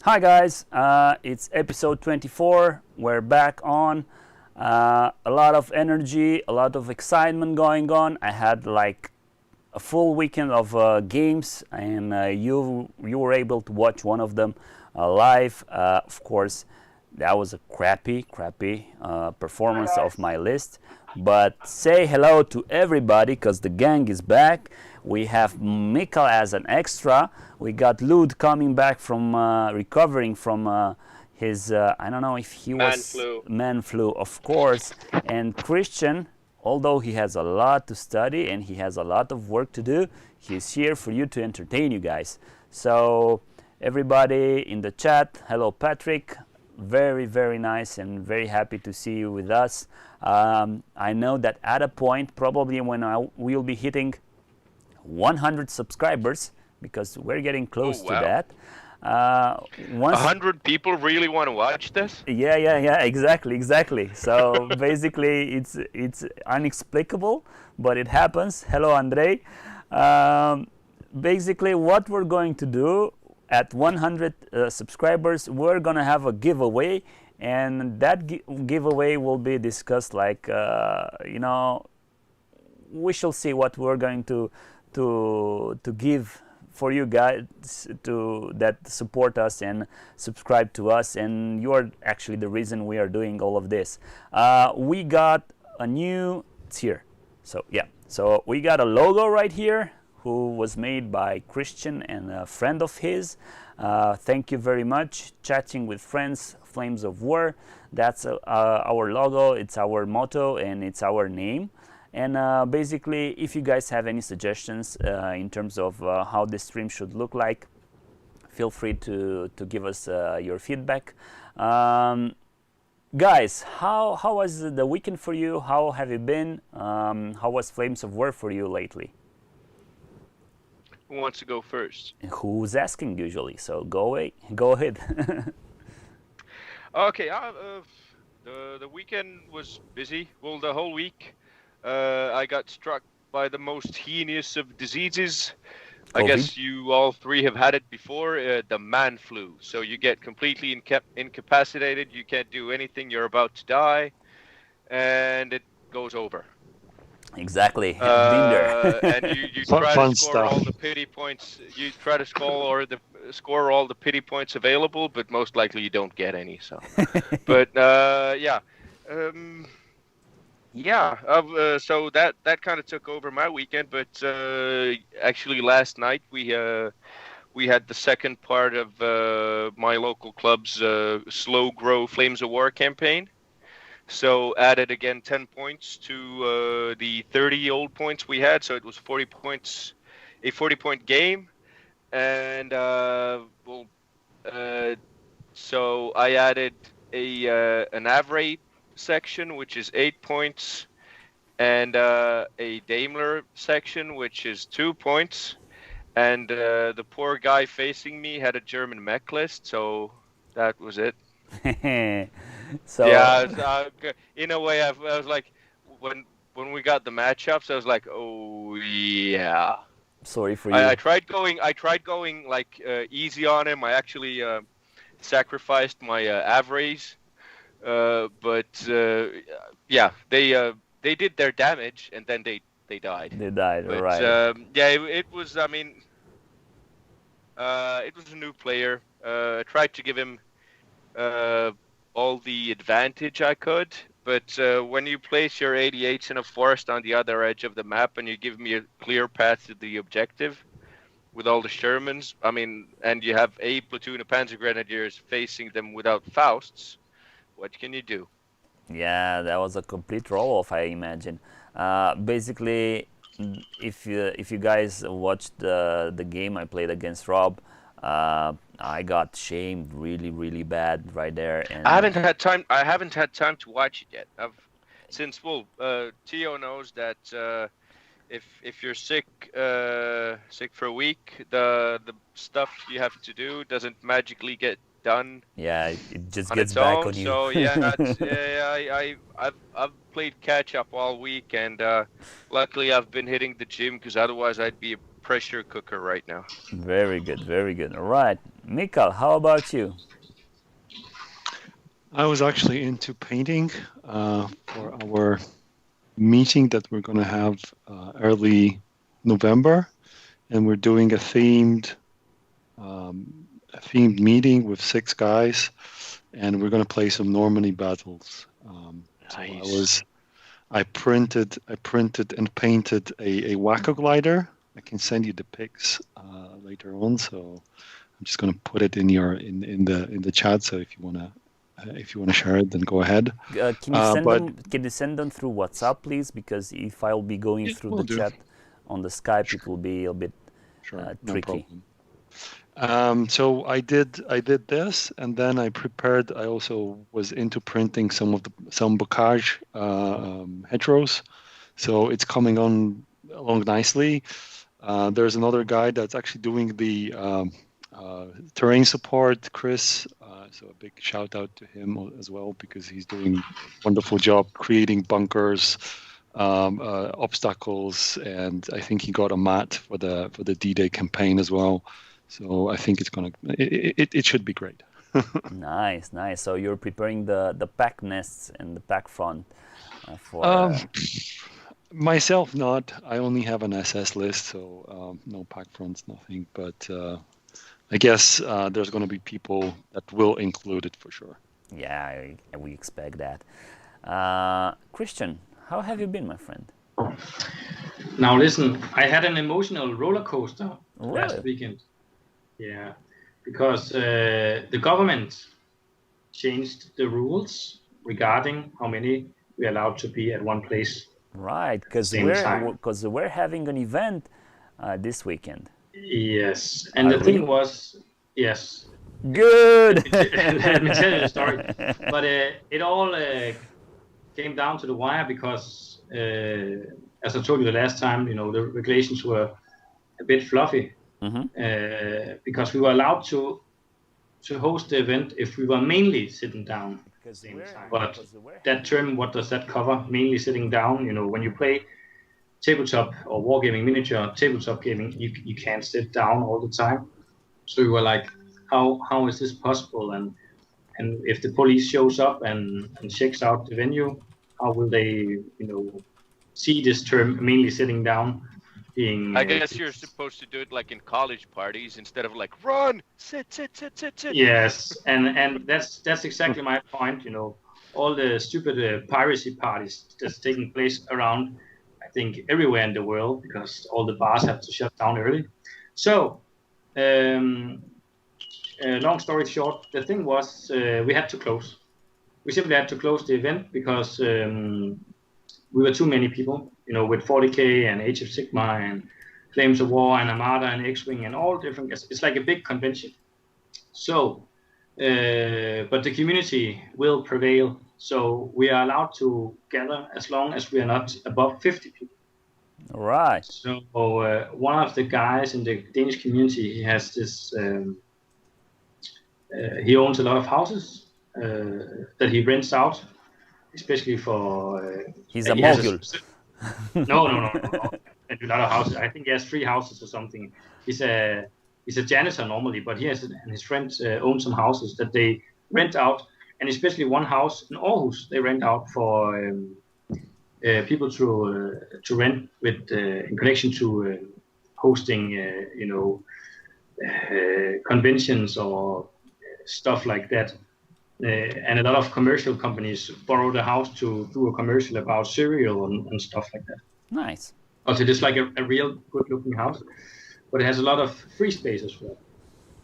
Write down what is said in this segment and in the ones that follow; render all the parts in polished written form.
Hi guys, it's episode 24. We're back on. A lot of energy, a lot of excitement going on. I had like a full weekend of games, and you were able to watch one of them live. Of course, that was a crappy performance of my list. But say hello to everybody because the gang is back. We have Mikkel as an extra. We got Lud coming back from recovering from his I don't know if he was man flu, of course. And Christian, although he has a lot to study and he has a lot of work to do, he's here for you to entertain you guys. So everybody in the chat, hello Patrick. Very nice and very happy to see you with us. I know that at a point, probably when we'll be hitting 100 subscribers, because we're getting close to that. 100 people really want to watch this? Yeah, exactly. So basically, it's inexplicable, but it happens. Hello, Andrei. Basically, what we're going to do at 100 subscribers, we're gonna have a giveaway, and that giveaway will be discussed like we shall see what we're going to give for you guys that support us and subscribe to us, and you're actually the reason we are doing all of this. We got a new, it's here, so we got a logo right here who was made by Christian and a friend of his. Thank you very much. Chatting with friends, Flames of War. That's our logo, it's our motto, and it's our name. And basically, if you guys have any suggestions in terms of how this stream should look like, feel free to give us your feedback. Guys, how was the weekend for you? How have you been? How was Flames of War for you lately? Who wants to go first? Who's asking usually? So go ahead. Okay, the weekend was busy. Well, the whole week. I got struck by the most heinous of diseases. COVID? I guess you all three have had it before, the man flu. So you get completely incapacitated, you can't do anything, you're about to die, and it goes over. Exactly. Been there. And you try to score all the pity points. You try to score all the pity points available, but most likely you don't get any. So, but so that kind of took over my weekend. But actually, last night we had the second part of my local club's slow grow Flames of War campaign. So added again 10 points to the 30 old points we had. So it was 40 points, a 40-point game. And so I added an average section, which is 8 points, and a Daimler section, which is 2 points. And the poor guy facing me had a German mech list, so that was it. So yeah, in a way, I was like, when we got the matchups, I was like, oh yeah. Sorry for you. I tried going like easy on him. I actually sacrificed my average, but yeah, they did their damage and then they died. They died, but, right? Yeah, it was. I mean, it was a new player. I tried to give him all the advantage I could, but when you place your 88s in a forest on the other edge of the map and you give me a clear path to the objective with all the Shermans, I mean, and you have a platoon of Panzer Grenadiers facing them without Fausts, what can you do? Yeah, that was a complete roll-off, I imagine. Basically, if you guys watched the game I played against Rob, I got shamed really bad right there. And I haven't had time to watch it yet. Since Tio knows that if you're sick for a week, the stuff you have to do doesn't magically get done. Yeah, it just on gets its back own. on you. So yeah, I've played catch up all week, and luckily I've been hitting the gym because otherwise I'd be a pressure cooker right now. Very good, very good. All right, Mikael, how about you? I was actually into painting for our meeting that we're going to have early November, and we're doing a themed meeting with 6 guys, and we're going to play some Normandy battles. Nice. I printed and painted a Wacko glider. I can send you the pics later on. So I'm just going to put it in the chat. So if you wanna share it, then go ahead. Can you send But them? Can you send them through WhatsApp, please? Because if I'll be going yeah, through we'll the do. chat on the Skype, Sure, it will be a bit no tricky. problem. So I did this, and then I also was into printing some bocage hedgerows. So it's coming on along nicely. There's another guy that's actually doing the terrain support, Chris. So a big shout out to him as well, because he's doing a wonderful job creating bunkers, obstacles, and I think he got a mat for the D-Day campaign as well. So I think it should be great. Nice, nice. So you're preparing the pack nests and the pack front for. Myself, not. I only have an SS list, so no pack fronts, nothing. But I guess there's going to be people that will include it for sure. Yeah, we expect that. Christian, how have you been, my friend? Now listen, I had an emotional roller coaster last Really? weekend. Yeah, because the government changed the rules regarding how many we're allowed to be at one place Right, at the same time. we're having an event this weekend. Yes, and the Really? thing was, yes, Good. let me tell you the story. But it all came down to the wire because, as I told you the last time, the regulations were a bit fluffy. Because we were allowed to host the event if we were mainly sitting down at the same time. But that term, what does that cover? Mainly sitting down. When you play tabletop or wargaming, miniature tabletop gaming, you can't sit down all the time. So we were like, how is this possible? And if the police shows up and checks out the venue, how will they see this term mainly sitting down being? I guess you're supposed to do it like in college parties instead of like run, sit. Yes, and that's exactly my point. All the stupid piracy parties that's taking place around, I think, everywhere in the world because all the bars have to shut down early. So, long story short, the thing was we had to close. We simply had to close the event because we were too many people. With 40K and Age of Sigma and Flames of War and Armada and X-Wing and all different. It's like a big convention. So, but the community will prevail. So we are allowed to gather as long as we are not above 50 people. All right. So one of the guys in the Danish community, he has this. He owns a lot of houses that he rents out, especially for. He's a mogul. No. A lot of houses. I think he has 3 houses or something. He's a janitor normally, but he and his friends own some houses that they rent out, and especially one house in Aarhus they rent out for people to rent with in connection to hosting, conventions or stuff like that. And a lot of commercial companies borrow the house to do a commercial about cereal and stuff like that. Nice. Also, it is like a real good-looking house, but it has a lot of free space as well.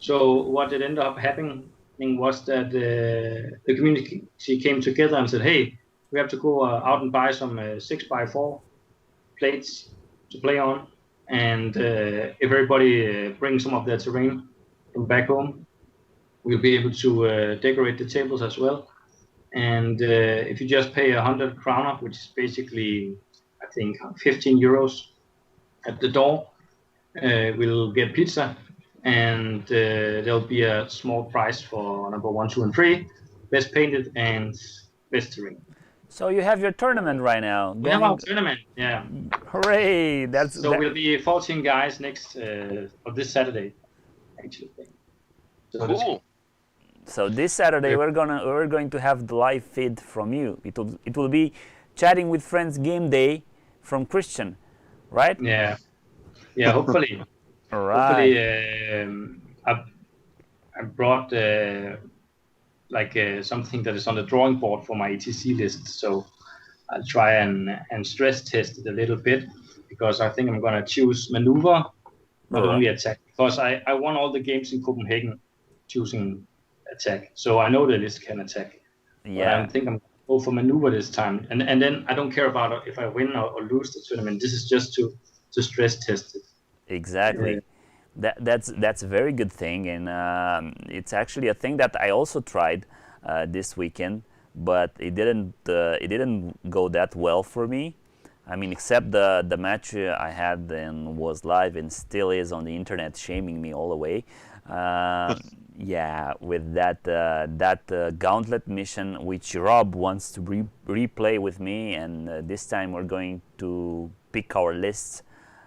So what it ended up happening was that the community came together and said, hey, we have to go out and buy some 6x4 plates to play on. And if everybody brings some of their terrain from back home, we'll be able to decorate the tables as well. And if you just pay 100 kroner, which is basically, I think, 15 euros at the door, we'll get pizza, and there'll be a small prize for number 1, 2, and 3, best painted and best terrain. So you have your tournament right now. We have our tournament, yeah. Hooray! So we'll be 14 guys next or this Saturday, actually. So Cool. So this Saturday we're going to have the live feed from you. It will be chatting with friends game day from Christian, right? Yeah, hopefully. All right. Hopefully, I brought something that is on the drawing board for my ETC list. So I'll try and stress test it a little bit, because I think I'm gonna choose maneuver, not only attack, because I won all the games in Copenhagen choosing attack. So I know the list can attack. But I think I'm gonna go for maneuver this time. And then I don't care about if I win or lose the tournament. This is just to stress test it. Exactly. That's a very good thing, and it's actually a thing that I also tried this weekend, but it didn't go that well for me. I mean, except the match I had and was live and still is on the internet, shaming me all the way. Yeah, with that gauntlet mission, which Rob wants to replay with me, and this time we're going to pick our lists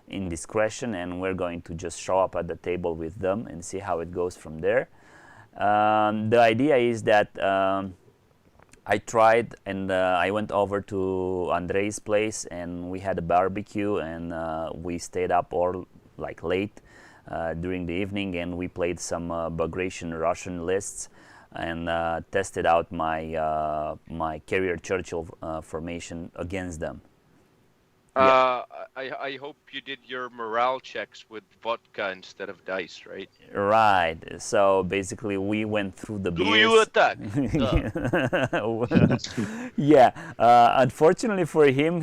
in discretion, and we're going to just show up at the table with them and see how it goes from there. The idea is that I tried, and I went over to Andrei's place, and we had a barbecue, and we stayed up all like late during the evening, and we played some Bagration Russian lists and tested out my Carrier Churchill formation against them. I hope you did your morale checks with vodka instead of dice, right? Right. So basically, we went through the beers. Do you attack? Yeah. Unfortunately for him,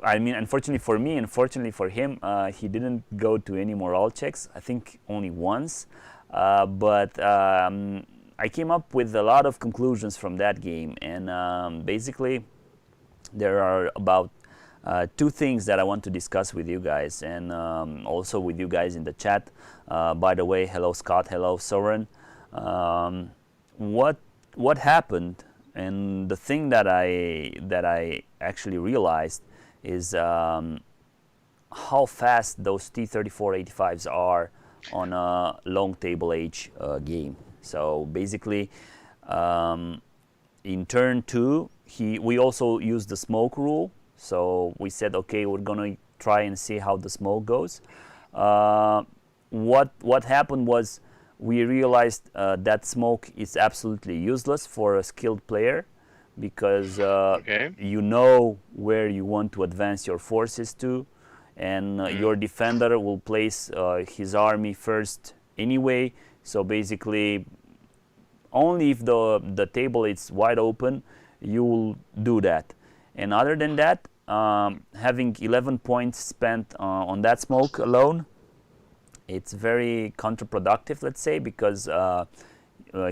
unfortunately for me, and fortunately for him, he didn't go to any morale checks. I think only once. But I came up with a lot of conclusions from that game, and basically, there are about two things that I want to discuss with you guys, and also with you guys in the chat. By the way, hello Scott, hello Soren. What happened, and the thing that I actually realized is how fast those T-34-85s are on a long table H game. So basically, in turn 2, we also used the smoke rule. So we said, okay, we're gonna try and see how the smoke goes. What happened was we realized that smoke is absolutely useless for a skilled player, because you know where you want to advance your forces to, and your defender will place his army first anyway. So basically, only if the table is wide open, you will do that. And other than that, having 11 points spent on that smoke alone, it's very counterproductive, let's say, because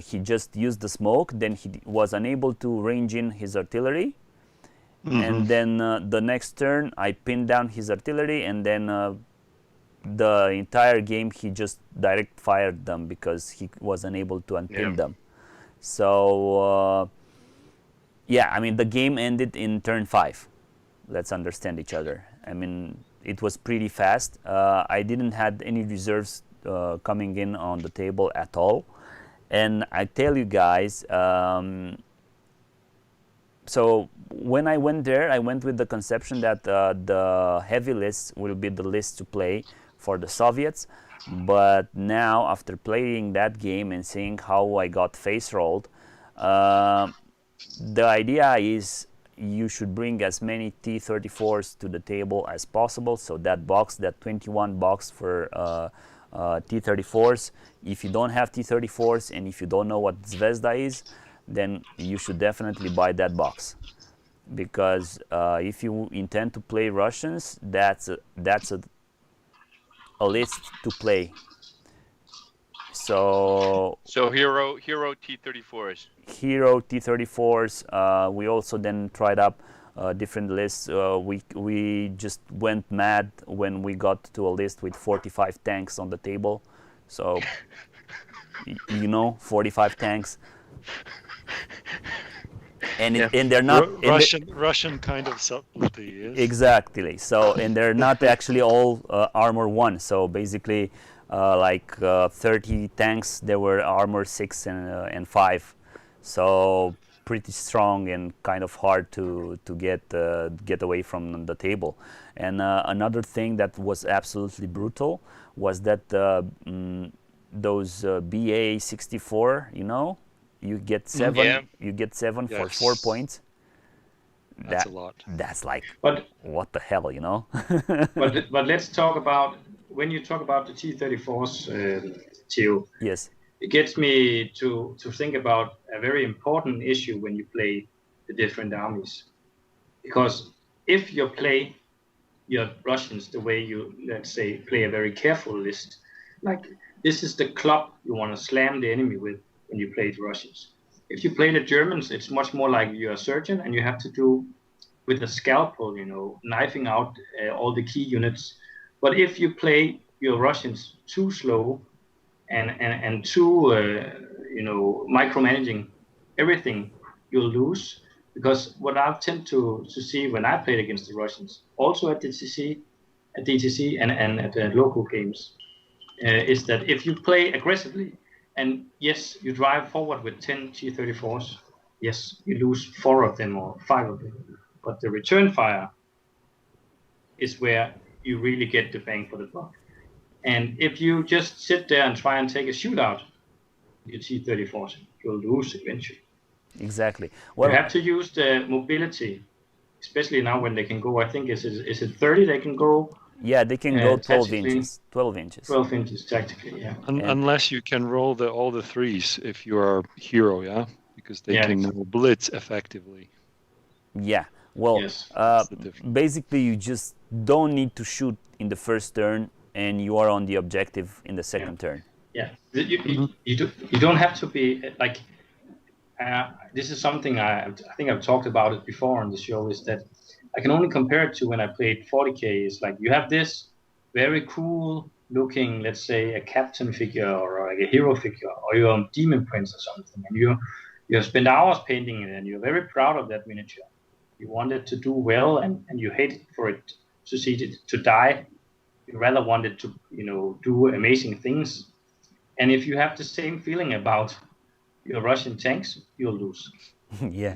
he just used the smoke, then he was unable to range in his artillery, and then the next turn I pinned down his artillery, and then the entire game he just direct fired them because he was unable to unpin them. So yeah, I mean, the game ended in turn 5. Let's understand each other. I mean, it was pretty fast. I didn't have any reserves coming in on the table at all. And I tell you guys, so when I went there, I went with the conception that the heavy list will be the list to play for the Soviets. But now, after playing that game and seeing how I got face rolled, the idea is you should bring as many T-34s to the table as possible. So that box, that 21 box for T-34s, if you don't have T-34s and if you don't know what Zvezda is, then you should definitely buy that box. Because if you intend to play Russians, that's a list to play. So hero T-34s. Hero T-34s. We also then tried up different lists. We just went mad when we got to a list with 45 tanks on the table. So 45 tanks. and Yeah. and they're not Russian kind of subtlety is exactly. So and they're not actually all armor 1. So basically, 30 tanks, they were armor 6 and 5. So pretty strong and kind of hard to get away from the table. And another thing that was absolutely brutal was that those BA 64, you get 7. Yeah. You get 7 for Yes. 4 points. That's a lot. That's like, But what the hell, but let's talk about when you talk about the T-34s, Theo. Yes. It gets me to think about a very important issue when you play the different armies, because if you play your Russians the way you, let's say, play a very careful list, like this is the club you want to slam the enemy with when you play the Russians. If you play the Germans, it's much more like you're a surgeon and you have to do with a scalpel, knifing out all the key units. But if you play your Russians too slow and too, micromanaging everything, you'll lose. Because what I tend to see when I played against the Russians, also at DTC and at the local games, is that if you play aggressively, and yes, you drive forward with 10 T-34s, yes, you lose 4 of them or 5 of them. But the return fire is where you really get the bang for the buck. And if you just sit there and try and take a shootout, you T-34s, you'll lose eventually. Exactly. You have to use the mobility, especially now when they can go, I think, is it 30 they can go? Yeah, they can go 12 tactically. inches. 12 inches. 12 inches tactically, yeah. Unless you can roll all the 3s if you are hero, yeah? Because they Yeah. can blitz effectively. Yeah. Well, Yes. That's the difference. basically you just don't need to shoot in the first turn, and you are on the objective in the second turn. Yeah, you don't have to be like. This is something I think I've talked about it before on the show. Is that I can only compare it to when I played 40K. It's like you have this very cool looking, let's say, a captain figure or like a hero figure, or you're a demon prince or something, and you have spent hours painting it, and you're very proud of that miniature. You want it to do well, and you hate for it to see it to die. You rather want it to, do amazing things. And if you have the same feeling about your Russian tanks, you'll lose. Yeah.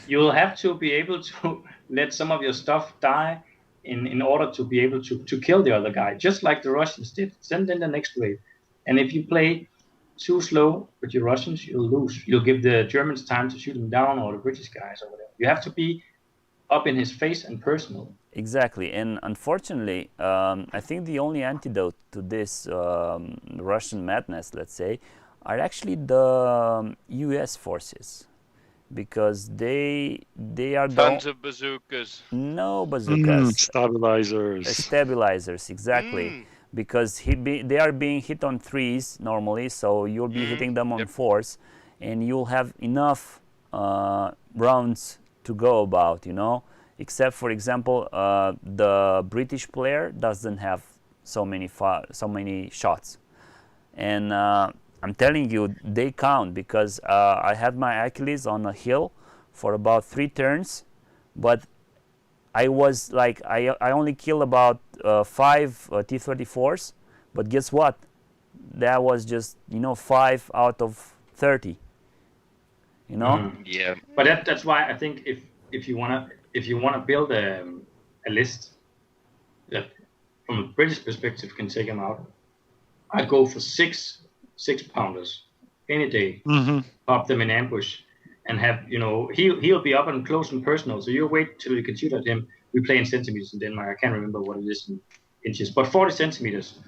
You'll have to be able to let some of your stuff die in order to be able to kill the other guy, just like the Russians did. Send in the next wave. And if you play too slow with your Russians, you'll lose. You'll give the Germans time to shoot them down, or the British guys, or whatever. You have to be up in his face and personal. Exactly, and unfortunately, I think the only antidote to this Russian madness, let's say, are actually the U.S. forces, because they are Tons of bazookas. no bazookas, Stabilizers. exactly, because they are being hit on 3s normally, so you'll be hitting them on 4s, and you'll have enough rounds to go about, except, for example, the British player doesn't have so many shots, and I'm telling you, they count, because I had my Achilles on a hill for about 3 turns, but I was like, I only killed about 5 T-34s, but guess what? That was just 5 out of 30. Yeah. But that's why I think if you wanna build a list that from a British perspective can take them out, I'd go for 6-pounders any day. Pop them in ambush and have he'll be up and close and personal. So you wait till you can shoot at him. We play in centimeters in Denmark. I can't remember what it is in inches, but 40 centimeters.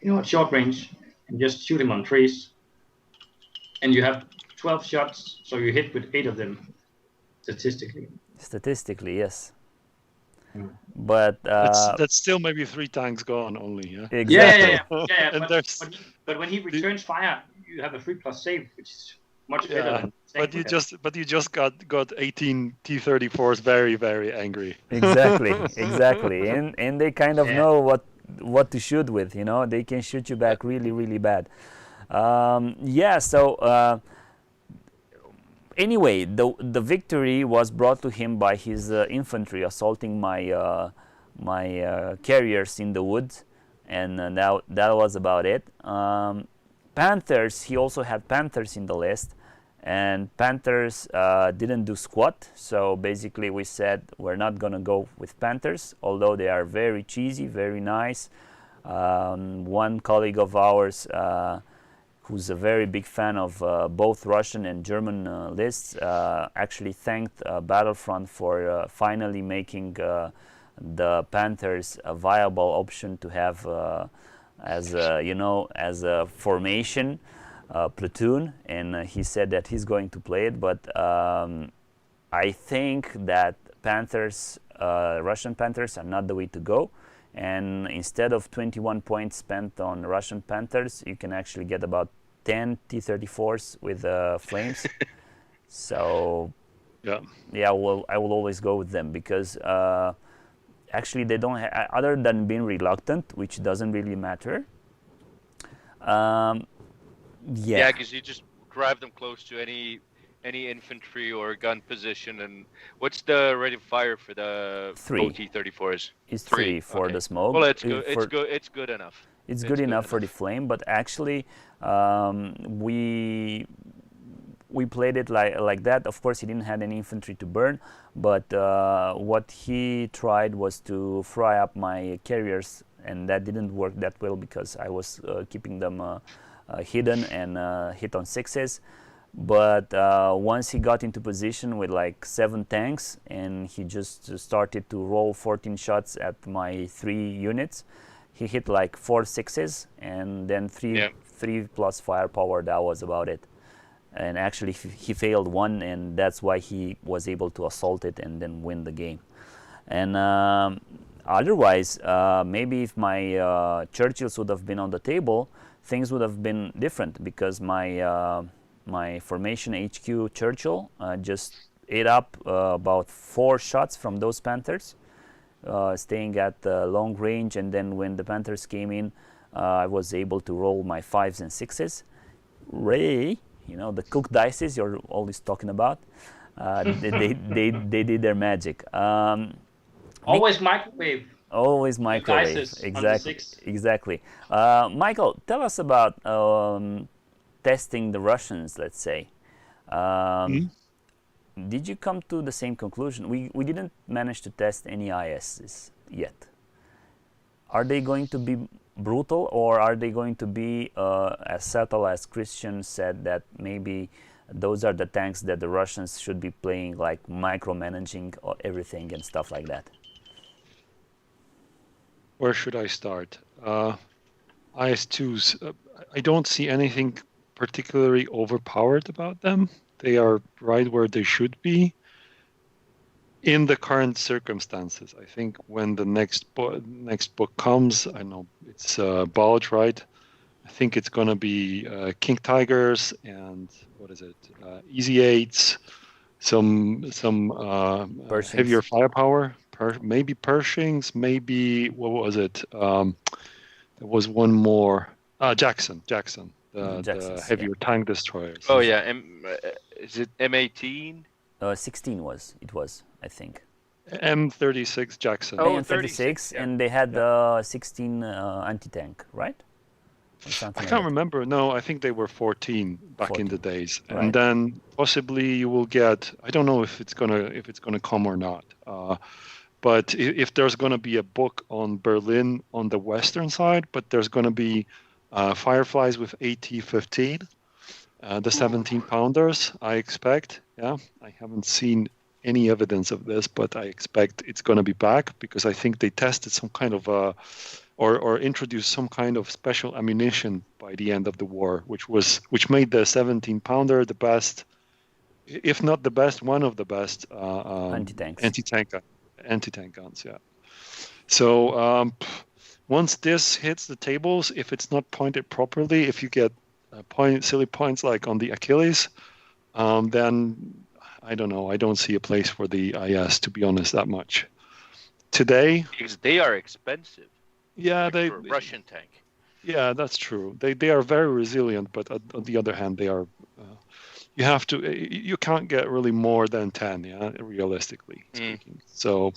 At short range, and just shoot him on 3s. And you have 12 shots, so you hit with 8 of them statistically. Statistically, yes. But that's still maybe 3 tanks gone only, yeah. Exactly. Yeah. But when he returns fire, you have a 3+ save, which is much better. But you just got 18 T-34s very, very angry. Exactly, and they kind of know what to shoot with. They can shoot you back really, really bad. So anyway, the victory was brought to him by his infantry assaulting my carriers in the woods, and that was about it. Panthers, he also had Panthers in the list, and Panthers didn't do squat, so basically we said we're not gonna go with Panthers, although they are very cheesy, very nice. One colleague of ours who's a very big fan of both Russian and German lists actually thanked Battlefront for finally making the Panthers a viable option to have as a formation platoon, and he said that he's going to play it. But I think that Panthers, Russian Panthers, are not the way to go. And instead of 21 points spent on Russian Panthers, you can actually get about 10 T-34s with flames. So yeah, well, I will always go with them because actually they don't other than being reluctant, which doesn't really matter. Yeah, because you just drive them close to any infantry or gun position. And what's the rate of fire for the 3 OT-34s? It's 3 for okay. the smoke. Well, it's good. It's good. It's good enough. It's good enough for the flame, but actually we played it like that. Of course, he didn't have any infantry to burn, but what he tried was to fry up my carriers, and that didn't work that well because I was keeping them hidden and hit on 6s. But once he got into position with like 7 tanks, and he just started to roll 14 shots at my 3 units, he hit like 4 6s, and then 3 plus firepower. That was about it. And actually he failed 1, and that's why he was able to assault it and then win the game. And otherwise, maybe if my Churchills would have been on the table, things would have been different, because my formation HQ Churchill just ate up about 4 shots from those Panthers, staying at long range. And then when the Panthers came in, I was able to roll my 5s and 6s. Ray, the cooked dices you're always talking about, they did their magic. Always microwave. Always microwave. Exactly. Michael, tell us about testing the Russians, let's say. Did you come to the same conclusion? We didn't manage to test any ISs yet. Are they going to be brutal, or are they going to be as subtle as Christian said, that maybe those are the tanks that the Russians should be playing, like micromanaging everything and stuff like that? Where should I start? IS-2s, I don't see anything particularly overpowered about them. They are right where they should be in the current circumstances. I think when the next book comes, I know it's Bulge, right? I think it's going to be King Tigers and Easy 8s, some heavier firepower, maybe Pershings, maybe what was it? There was one more, Jackson. The heavier tank destroyers. Oh yeah, is it M18? 16 it was, I think. M36 Jackson. Oh, M36, yeah. And they had 16 anti-tank, right? I can't remember. No, I think they were 14 back in the days, right. And then possibly you will get. I don't know if it's gonna come or not. But if there's gonna be a book on Berlin on the western side, but there's gonna be Fireflies with AT-15, the 17-pounders. I expect. Yeah, I haven't seen any evidence of this, but I expect it's going to be back, because I think they tested some kind of or introduced some kind of special ammunition by the end of the war, which made the 17-pounder the best, if not the best, one of the best anti-tank guns. Yeah. So once this hits the tables, if it's not pointed properly, if you get silly points like on the Achilles, then I don't know. I don't see a place for the IS, to be honest, that much. Today, because they are expensive. Yeah, for a Russian tank. Yeah, that's true. They are very resilient, but on the other hand, they are, you have to, you can't get really more than 10, yeah, realistically speaking. So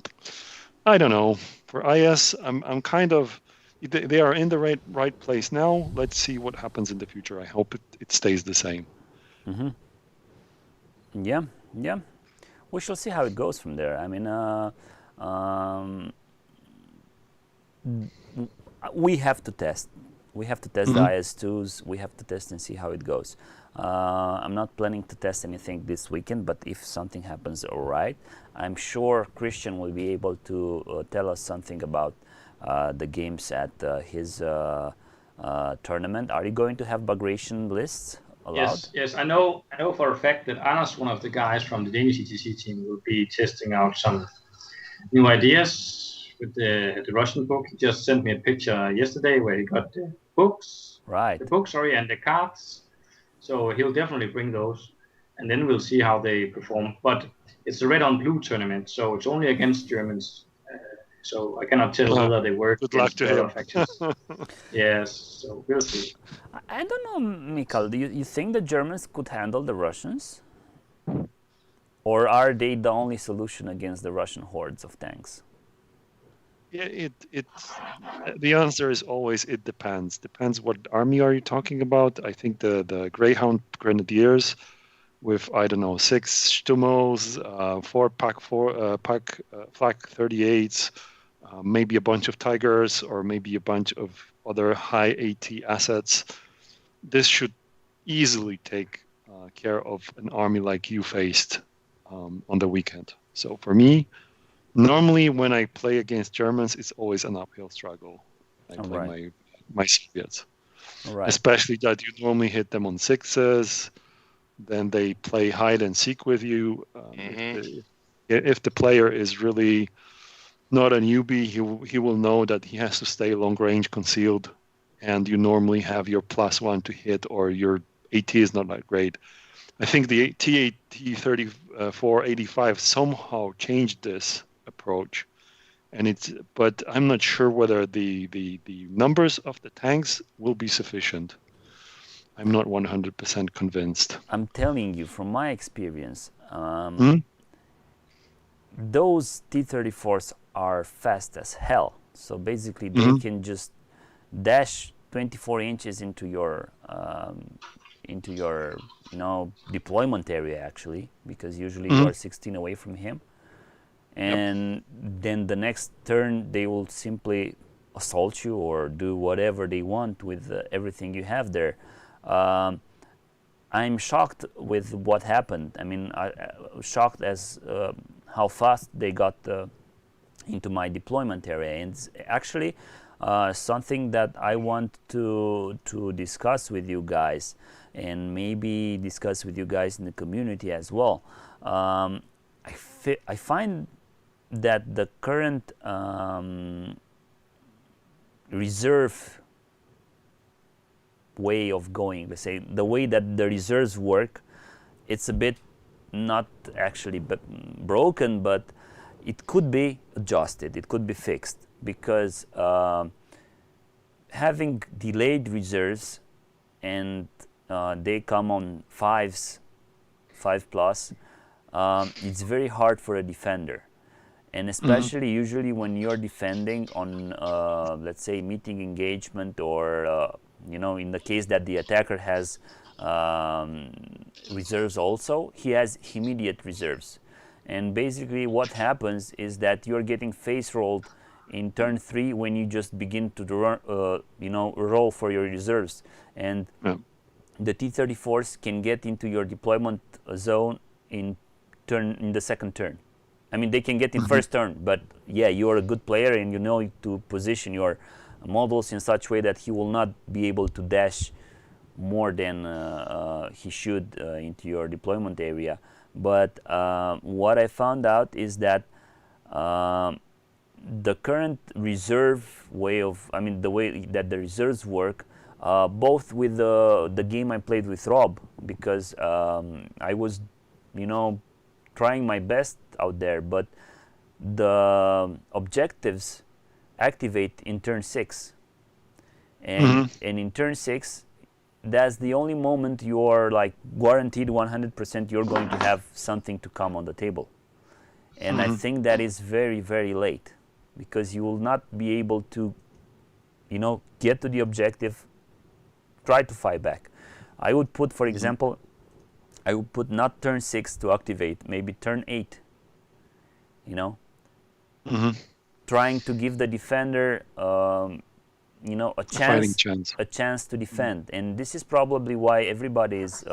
I don't know. For IS, I'm kind of, they are in the right place now. Let's see what happens in the future. I hope it stays the same. Yeah, yeah. We shall see how it goes from there. I mean, we have to test. We have to test the IS2s. We have to test and see how it goes. I'm not planning to test anything this weekend, but if something happens, all right. I'm sure Christian will be able to tell us something about the games at his tournament. Are you going to have Bagration lists allowed? Yes. I know for a fact that Anders, one of the guys from the Danish ETC team, will be testing out some new ideas with the Russian book. He just sent me a picture yesterday where he got the books, Right. and the cards. So he'll definitely bring those, and then we'll see how they perform. But it's a red on blue tournament, so it's only against Germans. So I cannot tell whether they work Good luck against to the other him. factions. Yes, so we'll see. I don't know, Mikael. Do you think the Germans could handle the Russians? Or are they the only solution against the Russian hordes of tanks? Yeah, the answer is always it depends. Depends what army are you talking about. I think the Greyhound Grenadiers with, I don't know, 6 Stummels, 4 Flak 38s, maybe a bunch of Tigers, or maybe a bunch of other high AT assets. This should easily take care of an army like you faced on the weekend. So for me, normally when I play against Germans, it's always an uphill struggle. I play my Soviets, especially that you normally hit them on 6s. Then they play hide and seek with you. If the player is really not a newbie, he will know that he has to stay long range concealed, and you normally have your +1 to hit, or your AT is not that great. I think the T-34-85 somehow changed this approach, but I'm not sure whether the numbers of the tanks will be sufficient. I'm not 100% convinced. I'm telling you from my experience, those T-34s are fast as hell. So basically, they can just dash 24 inches into your deployment area, actually, because usually you are 16 away from him. And then the next turn, they will simply assault you or do whatever they want with everything you have there. I'm shocked with what happened. I mean, I shocked as how fast they got into my deployment area. And it's actually something that I want to discuss with you guys, and maybe discuss with you guys in the community as well. I find that the current reserve way of going, let's say the way that the reserves work, it's a bit not actually broken, but it could be adjusted, it could be fixed, because having delayed reserves and they come on 5s, 5+, it's very hard for a defender. And especially usually when you're defending on, let's say, meeting engagement, or in the case that the attacker has reserves also, he has immediate reserves. And basically what happens is that you're getting face rolled in turn 3 when you just begin to roll for your reserves. And the T-34s can get into your deployment zone in the second turn. I mean, they can get in first turn, but yeah, you're a good player and you know to position your models in such way that he will not be able to dash more than he should into your deployment area. But what I found out is that the current reserve way of, the way that the reserves work, both with the game I played with Rob, because I was, trying my best out there, but the objectives activate in turn 6, and in turn 6 that's the only moment you're like guaranteed 100% you're going to have something to come on the table. And I think that is very, very late, because you will not be able to, get to the objective, try to fight back. I would put, for example, I would put not turn 6 to activate, maybe turn 8, trying to give the defender, fighting chance. a chance to defend. And this is probably why everybody is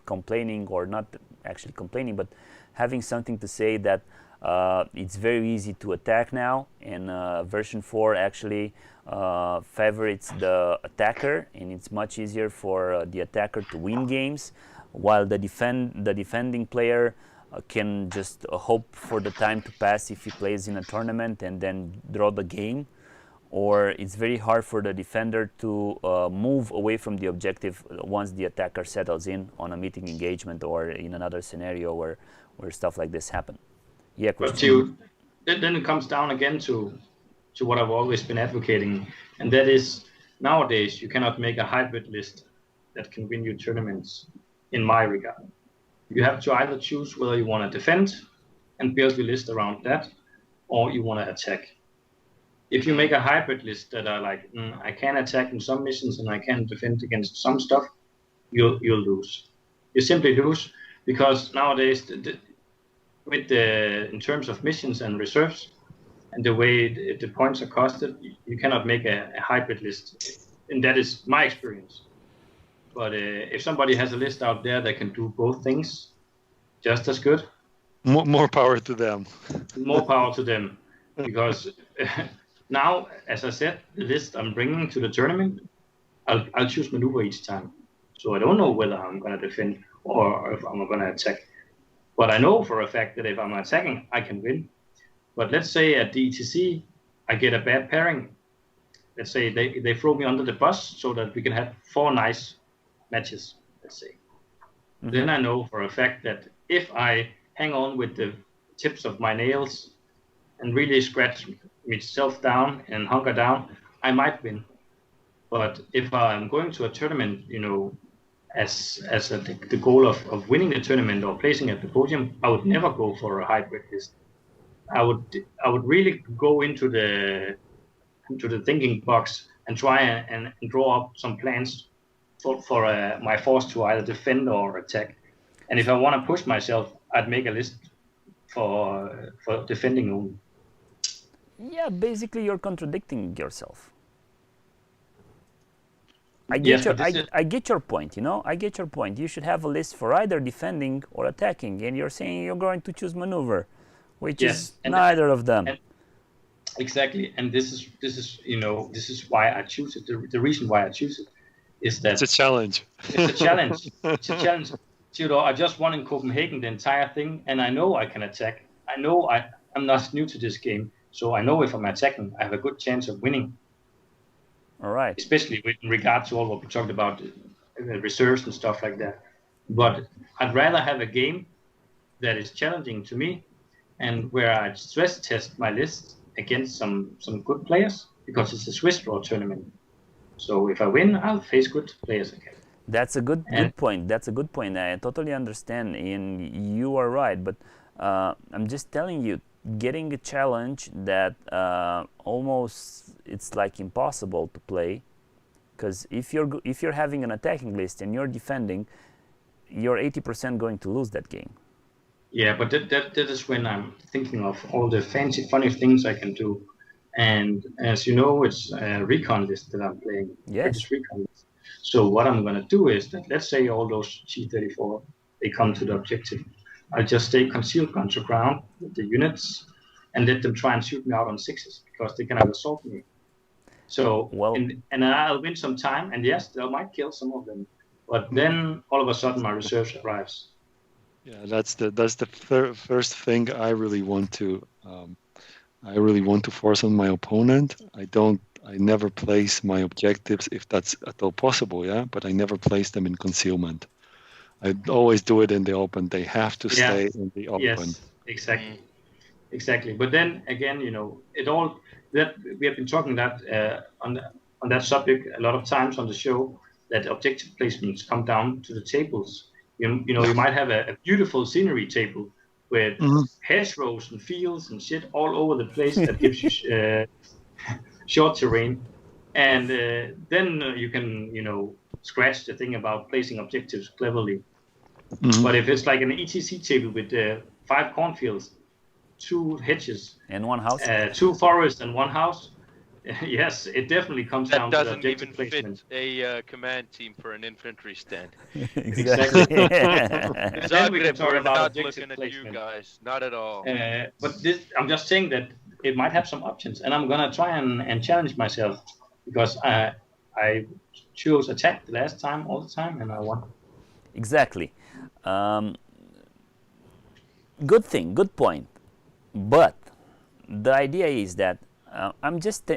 complaining, or not actually complaining, but having something to say that it's very easy to attack now, and version 4 actually favorites the attacker, and it's much easier for the attacker to win games, while the defending player can just hope for the time to pass if he plays in a tournament and then draw the game. Or it's very hard for the defender to move away from the objective once the attacker settles in on a meeting engagement or in another scenario where stuff like this happen. Yeah, Christian. But then it comes down again to what I've always been advocating, and that is, nowadays you cannot make a hybrid list that can win you tournaments, in my regard. You have to either choose whether you want to defend and build your list around that, or you want to attack. If you make a hybrid list that are like, I can attack in some missions and I can defend against some stuff, you'll lose. You simply lose, because nowadays, in terms of missions and reserves, and the way the points are costed, you cannot make a hybrid list, and that is my experience. But if somebody has a list out there that can do both things just as good, more power to them. More power to them, because now, as I said, the list I'm bringing to the tournament, I'll choose maneuver each time. So I don't know whether I'm going to defend or if I'm going to attack. But I know for a fact that if I'm attacking, I can win. But let's say at DTC, I get a bad pairing. Let's say they throw me under the bus so that we can have 4 nice matches, let's say. Then I know for a fact that if I hang on with the tips of my nails and really scratch myself down and hunker down, I might win. But if I'm going to a tournament, as the goal of winning the tournament or placing at the podium, I would never go for a hybrid list. I would really go into the thinking box and try and draw up some plans for my force to either defend or attack. And if I want to push myself, I'd make a list for defending only. Yeah, basically you're contradicting yourself. I get your point, I get your point. You should have a list for either defending or attacking, and you're saying you're going to choose maneuver, which is neither of them. Exactly, and this is why I choose it. The reason why I choose it is that it's a challenge. It's a challenge. It's a challenge. I just won in Copenhagen the entire thing, and I know I can attack. I know I'm not new to this game, so I know if I'm attacking, I have a good chance of winning. All right. Especially with regard to all what we talked about, reserves and stuff like that. But I'd rather have a game that is challenging to me, and where I stress test my list against some good players, because it's a Swiss draw tournament. So if I win, I'll face good players again. That's a good point. That's a good point. I totally understand, and you are right. But I'm just telling you, getting a challenge that almost it's like impossible to play, because if you're having an attacking list and you're defending, you're 80% going to lose that game. Yeah, but that is when I'm thinking of all the fancy, funny things I can do. And as you know, it's a recon list that I'm playing. Yes. Recon list. So what I'm going to do is that, let's say all those G34, they come to the objective. I'll just stay concealed onto ground with the units and let them try and shoot me out on 6s, because they cannot assault me. So, and I'll win some time, and yes, they might kill some of them. But then all of a sudden my reserves arrives. Yeah, that's the first thing I really want to force on my opponent. I never place my objectives, if that's at all possible, but I never place them in concealment. I always do it in the open. They have to stay in the open. Yes, exactly. But then again, it all that we have been talking that on that subject a lot of times on the show. that objective placements come down to the tables. You might have a beautiful scenery table with hedgerows and fields and shit all over the place that gives you short terrain, and then you can scratch the thing about placing objectives cleverly. But if it's like an ETC table with 5 cornfields, 2 hedges, and one house, 2 forests, and 1 house, yes, it definitely comes down to the doesn't objective even placement. fit a command team for an infantry stand. exactly. Then we can talk we're about not objective looking at you placement. guys, not at all. But I'm just saying that it might have some options, and I'm gonna try and challenge myself, because I chose attack the last time all the time, and I won. Exactly. Good thing, good point. But the idea is that I'm just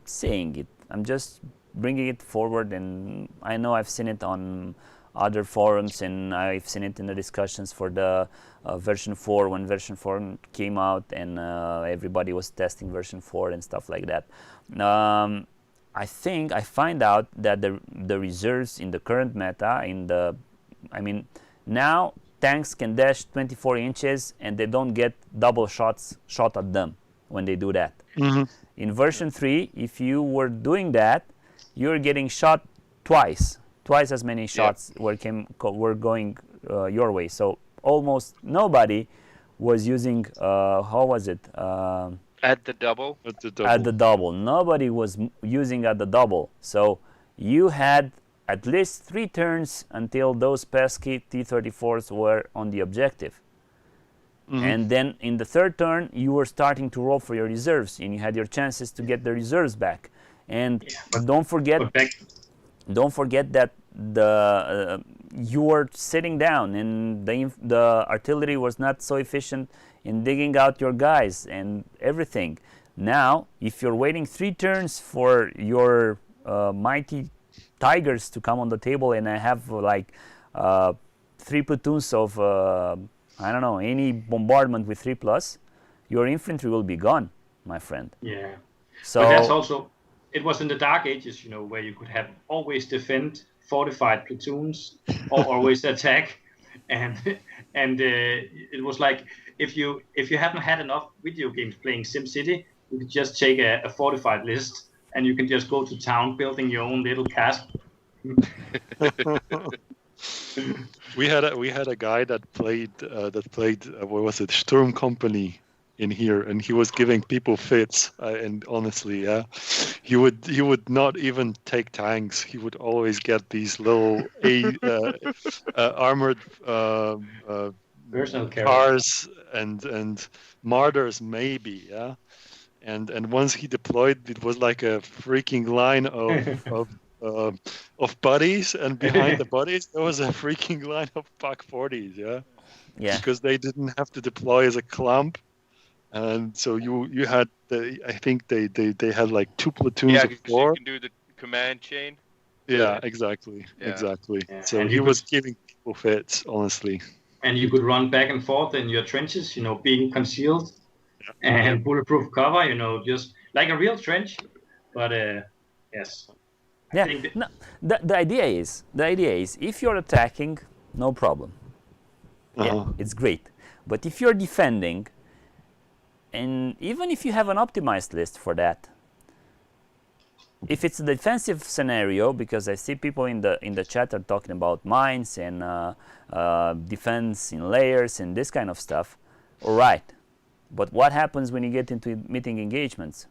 saying it. I'm just bringing it forward, and I know I've seen it on other forums, and I've seen it in the discussions for the version 4 when version 4 came out, and everybody was testing version 4 and stuff like that. I think I find out that the reserves in the current meta, now tanks can dash 24 inches and they don't get double shot at them when they do that. In version 3, if you were doing that, you're getting shot twice as many shots were going your way. So almost nobody was using how was it? At the double? At the double. Nobody was using at the double. So you had at least 3 turns until those pesky T-34s were on the objective. And then in the 3rd turn, you were starting to roll for your reserves, and you had your chances to get the reserves back. And don't forget that you were sitting down, and the artillery was not so efficient in digging out your guys and everything. Now, if you're waiting 3 turns for your mighty tigers to come on the table, and I have like 3 platoons of I don't know, any bombardment with 3+, your infantry will be gone, my friend. Yeah. So but that's also, it was in the Dark Ages, where you could have always defend fortified platoons or always attack, and it was like if you haven't had enough video games playing SimCity, you could just take a fortified list and you can just go to town building your own little castle. We had a guy that played what was it, Sturm Company in here, and he was giving people fits. And honestly, he would not even take tanks. He would always get these little armored personal cars and martyrs maybe, And once he deployed, it was like a freaking line of buddies, and behind the buddies there was a freaking line of Pak 40s, yeah, because they didn't have to deploy as a clump, and so you had I think they had like 2 platoons of 4. You can do the command chain. Exactly. Yeah. So and he was giving people fits, honestly. And you could run back and forth in your trenches, being concealed and bulletproof cover, just like a real trench. But yes. Yeah. No, the idea is if you're attacking, no problem. Yeah, it's great. But if you're defending, and even if you have an optimized list for that, if it's a defensive scenario, because I see people in the chat are talking about mines and defense in layers and this kind of stuff, all right. But what happens when you get into meeting engagements?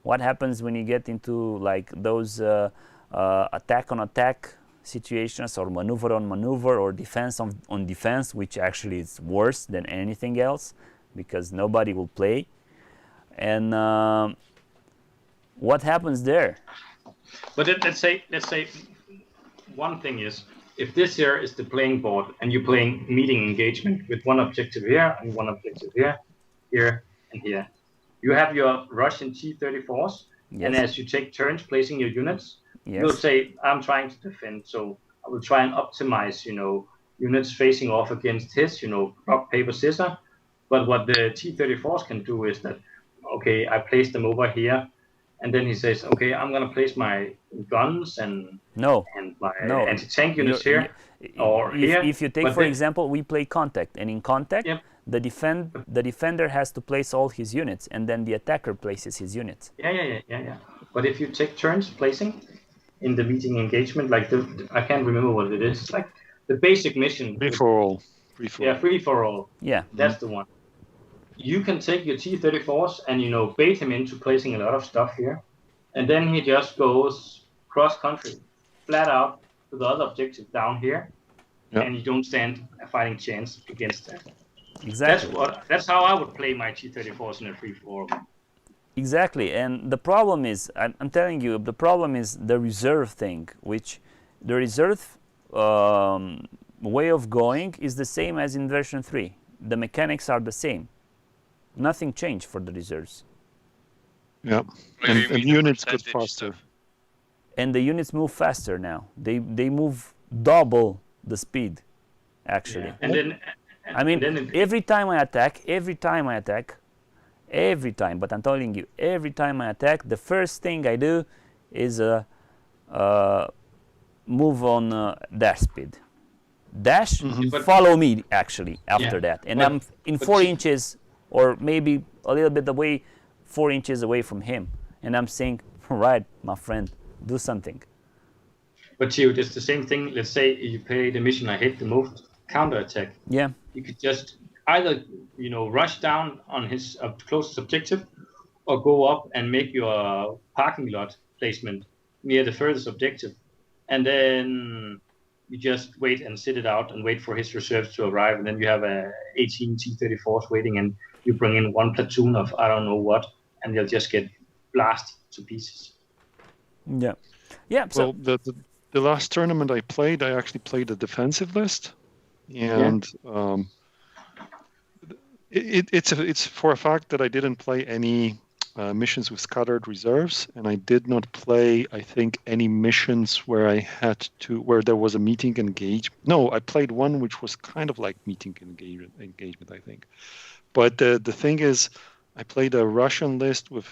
What happens when you get into like those attack on attack situations, or maneuver on maneuver, or defense on defense, which actually is worse than anything else because nobody will play? And what happens there? But let's say one thing is, if this here is the playing board and you're playing meeting engagement with one objective here and one objective here, and here, you have your Russian T-34s, and as you take turns placing your units, you'll say, I'm trying to defend, so I will try and optimize, units facing off against his, rock, paper, scissors. But what the T-34s can do is that, okay, I place them over here, and then he says, okay, I'm gonna place my guns and No, my no. anti-tank units You're, here or here. if you take, But for then, example, we play contact, and in contact, yeah, the defender has to place all his units, and then the attacker places his units. yeah. But if you take turns placing in the meeting engagement, like I can't remember what it is. It's like the basic mission. Free for all. Free for all. Yeah. That's the one. You can take your T-34s and bait him into placing a lot of stuff here, and then he just goes cross country, flat out to the other objective down here, Yeah. and you don't stand a fighting chance against that. Exactly. That's how I would play my T-34s in a free for all. Exactly, and the problem is, I'm telling you, the problem is the reserve thing, which the reserve way of going is the same as in version 3. The mechanics are the same. Nothing changed for the reserves. Yeah, Or you and mean the units get percentage faster. stuff? And the units move faster now. They move double the speed, actually. Yeah. And then, I mean, and then every time I attack, but I'm telling you, every time I attack, the first thing I do is move on dash speed. Dash, But- follow me actually after Yeah, that. And but- I'm in but 4 see- inches or maybe a little bit away, 4 inches away from him. And I'm saying, right, my friend, do something. But Gio, it's the same thing. Let's say you play the mission I hate the most, counterattack. Yeah, You could just either rush down on his closest objective, or go up and make your parking lot placement near the furthest objective, and then you just wait and sit it out and wait for his reserves to arrive, and then you have 18 T-34s waiting, and you bring in one platoon of I don't know what, and they'll just get blasted to pieces. yeah, yeah. So Well, the last tournament I played, I actually played a defensive list, and it's for a fact that I didn't play any missions with scattered reserves, and I did not play, I think, any missions where where there was a meeting engagement. No, I played one which was kind of like meeting engagement, I think. But the thing is, I played a Russian list with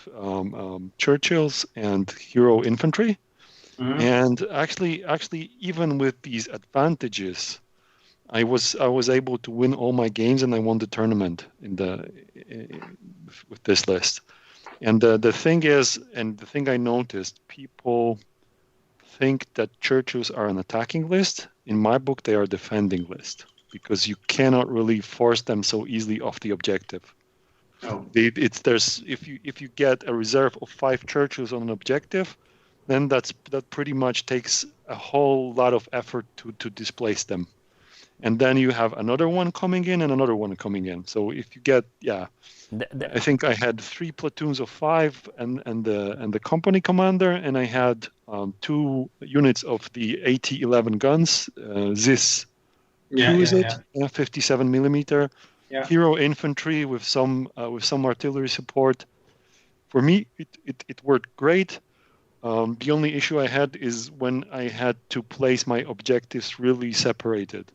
Churchills and hero infantry. Mhm. And actually, even with these advantages, I was able to win all my games, and I won the tournament with this list. And the thing is, and the thing I noticed, people think that Churchills are an attacking list. In my book, they are a defending list because you cannot really force them so easily off the objective. Oh. If you get a reserve of 5 Churchills on an objective, then that pretty much takes a whole lot of effort to displace them. And then you have another one coming in and another one coming in. So if you get, I think I had 3 platoons of 5 and the company commander, and I had 2 units of the AT-11 guns, ZIS. Yeah, Who is yeah, it? yeah. 57 millimeter. Yeah. Hero infantry with some artillery support. For me, it worked great. The only issue I had is when I had to place my objectives really separated.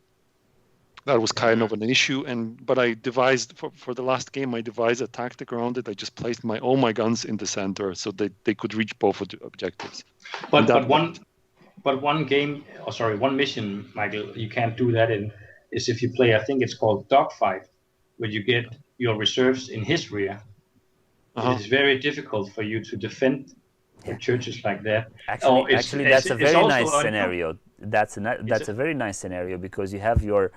That was kind of an issue, but I devised for the last game. I devised a tactic around it. I just placed all my guns in the center so they could reach both of the objectives. But one mission, Michael, you can't do that in, is if you play, I think it's called Dogfight, where you get your reserves in his rear. It is very difficult for you to defend the churches like that. Actually, that's a very nice also scenario. That's a very nice scenario because you have your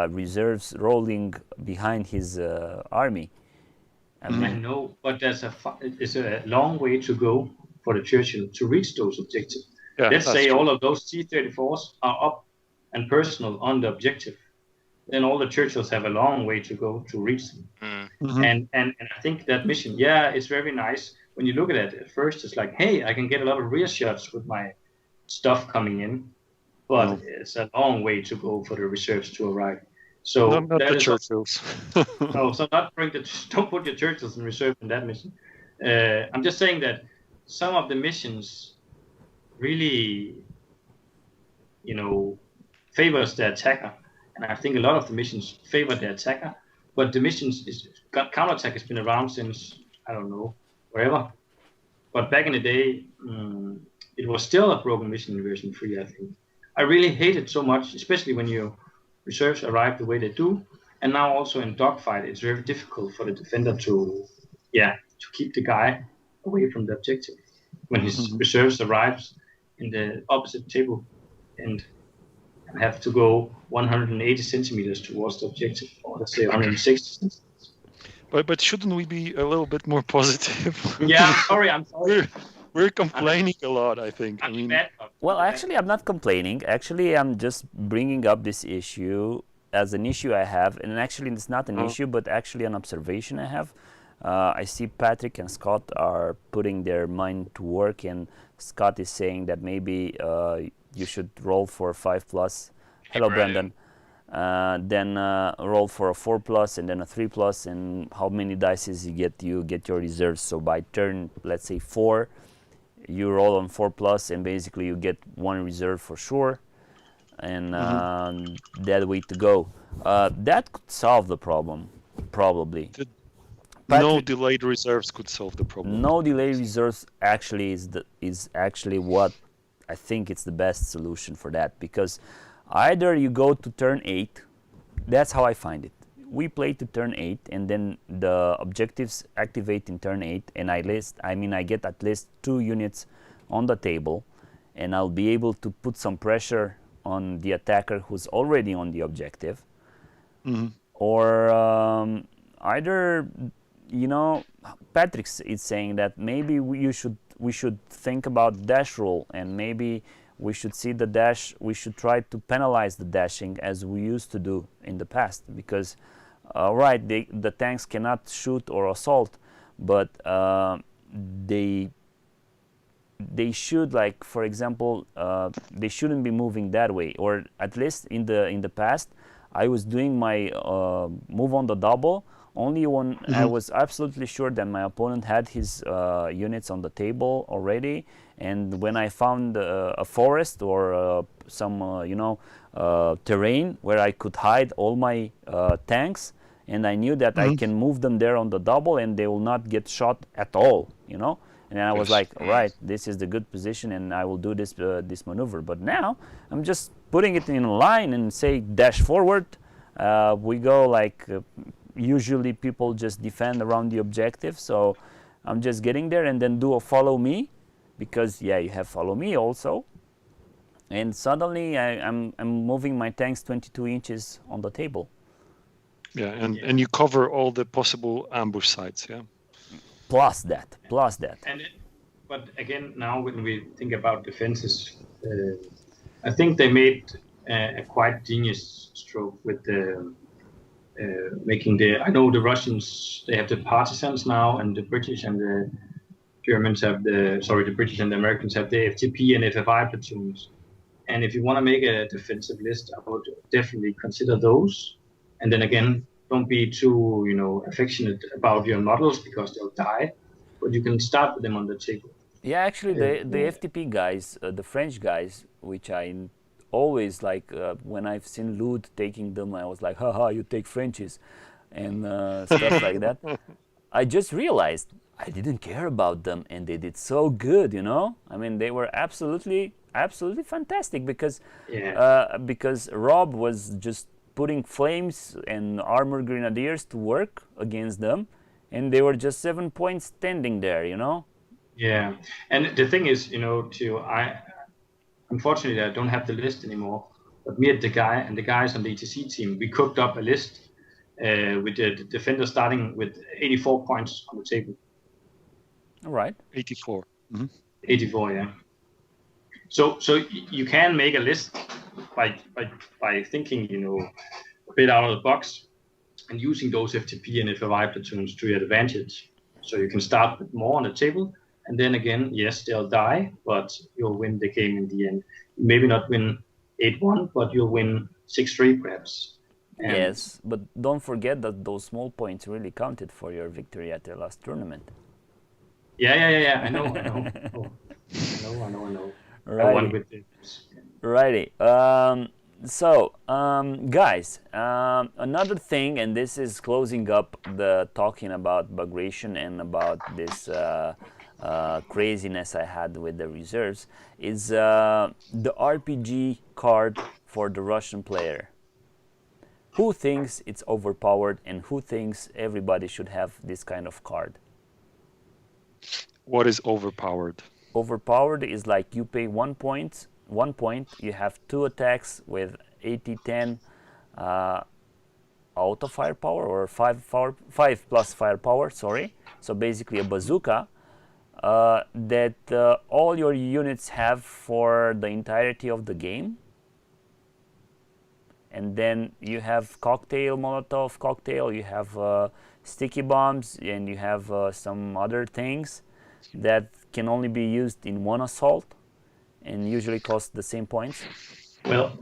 reserves rolling behind his army. I know, but it's a long way to go for the Churchill to reach those objectives. Yeah, Let's say true. all of those T-34s are up and personal on the objective. Then all the Churchills have a long way to go to reach them. Mhm. And I think that mission, it's very nice. When you look at it at first, it's like, hey, I can get a lot of rear shots with my stuff coming in, but it's a long way to go for the reserves to arrive. So Not that the is Churchills. no, so don't put your Churchills in reserve in that mission. I'm just saying that some of the missions really, favors the attacker, and I think a lot of the missions favor the attacker. But the missions counterattack has been around since I don't know wherever. but back in the day, it was still a broken mission in version 3, I think. I really hate it so much, especially when your reserves arrive the way they do. And now also in dogfight, it's very difficult for the defender to keep the guy away from the objective when his reserves arrives in the opposite table and have to go 180 centimeters towards the objective, or let's say 160 centimeters. But shouldn't we be a little bit more positive? Yeah, I'm sorry. We're complaining a lot, I think. I mean, well, actually, I'm not complaining. Actually, I'm just bringing up this issue as an issue I have, and actually, it's not an issue, but actually an observation I have. I see Patrick and Scott are putting their mind to work, and Scott is saying that maybe you should roll for 5+. Hello, Brandon. Then roll for a 4+, and then a 3+, and how many dice you get your reserves. So by turn, let's say 4, you roll on 4+, and basically you get 1 reserve for sure, and that way to go. That could solve the problem, probably. No delayed reserves could solve the problem. No delayed reserves actually is actually what I think it's the best solution for that, because either you go to turn 8, that's how I find it. We play to turn 8, and then the objectives activate in turn 8, and I get at least 2 units on the table, and I'll be able to put some pressure on the attacker who's already on the objective. Or either, Patrick is saying that maybe we should think about dash roll, and maybe we should see the dash. We should try to penalize the dashing as we used to do in the past, because the tanks cannot shoot or assault, but they should, like, for example, they shouldn't be moving that way, or at least in the past I was doing my move on the double only when I was absolutely sure that my opponent had his units on the table already, and when I found a forest or some terrain where I could hide all my tanks, and I knew that I can move them there on the double and they will not get shot at all, and I was like, all right, this is the good position, and I will do this maneuver. But now I'm just putting it in a line and say dash forward. We go like usually people just defend around the objective, so I'm just getting there and then do a follow me, because you have follow me also, and suddenly I'm moving my tanks 22 inches on the table. And you cover all the possible ambush sites. Plus that. But again, now when we think about defenses, I think they made a quite genius stroke with the making I know the Russians, they have the partisans now, and the British and the Germans have the British and the Americans have the FTP and FFI platoons. And if you want to make a defensive list, I would definitely consider those. And then again, don't be too, affectionate about your models, because they'll die. But you can start with them on the table. Yeah, actually, the FTP guys, the French guys, which I always like, when I've seen Lud taking them, I was like, haha, you take Frenchies, and stuff like that. I just realized I didn't care about them, and they did so good, I mean, they were absolutely fantastic, because Rob was just putting flames and armor grenadiers to work against them, and they were just 7 points standing there, Yeah, and the thing is, unfortunately I don't have the list anymore, but me and the guys on the ETC team, we cooked up a list with the defender starting with 84 points on the table. All right. 84. 84, yeah. So you can make a list by thinking, a bit out of the box and using those FTP and FFI platoons to your advantage. So you can start with more on the table, and then again, yes, they'll die, but you'll win the game in the end. Maybe not win 8-1, but you'll win 6-3 perhaps. And yes, but don't forget that those small points really counted for your victory at the last tournament. Yeah. I know. I know. Righty. I won with this. Righty. So, guys, another thing, and this is closing up the talking about Bagration and about this craziness I had with the reserves, is the RPG card for the Russian player. Who thinks it's overpowered, and who thinks everybody should have this kind of card? What is overpowered? Overpowered is like you pay 1 point, you have 2 attacks with 80-10 auto firepower, or 5 plus firepower, sorry. So basically a bazooka that all your units have for the entirety of the game. And then you have cocktail, Molotov cocktail, you have sticky bombs, and you have some other things that can only be used in one assault and usually cost the same points. Well,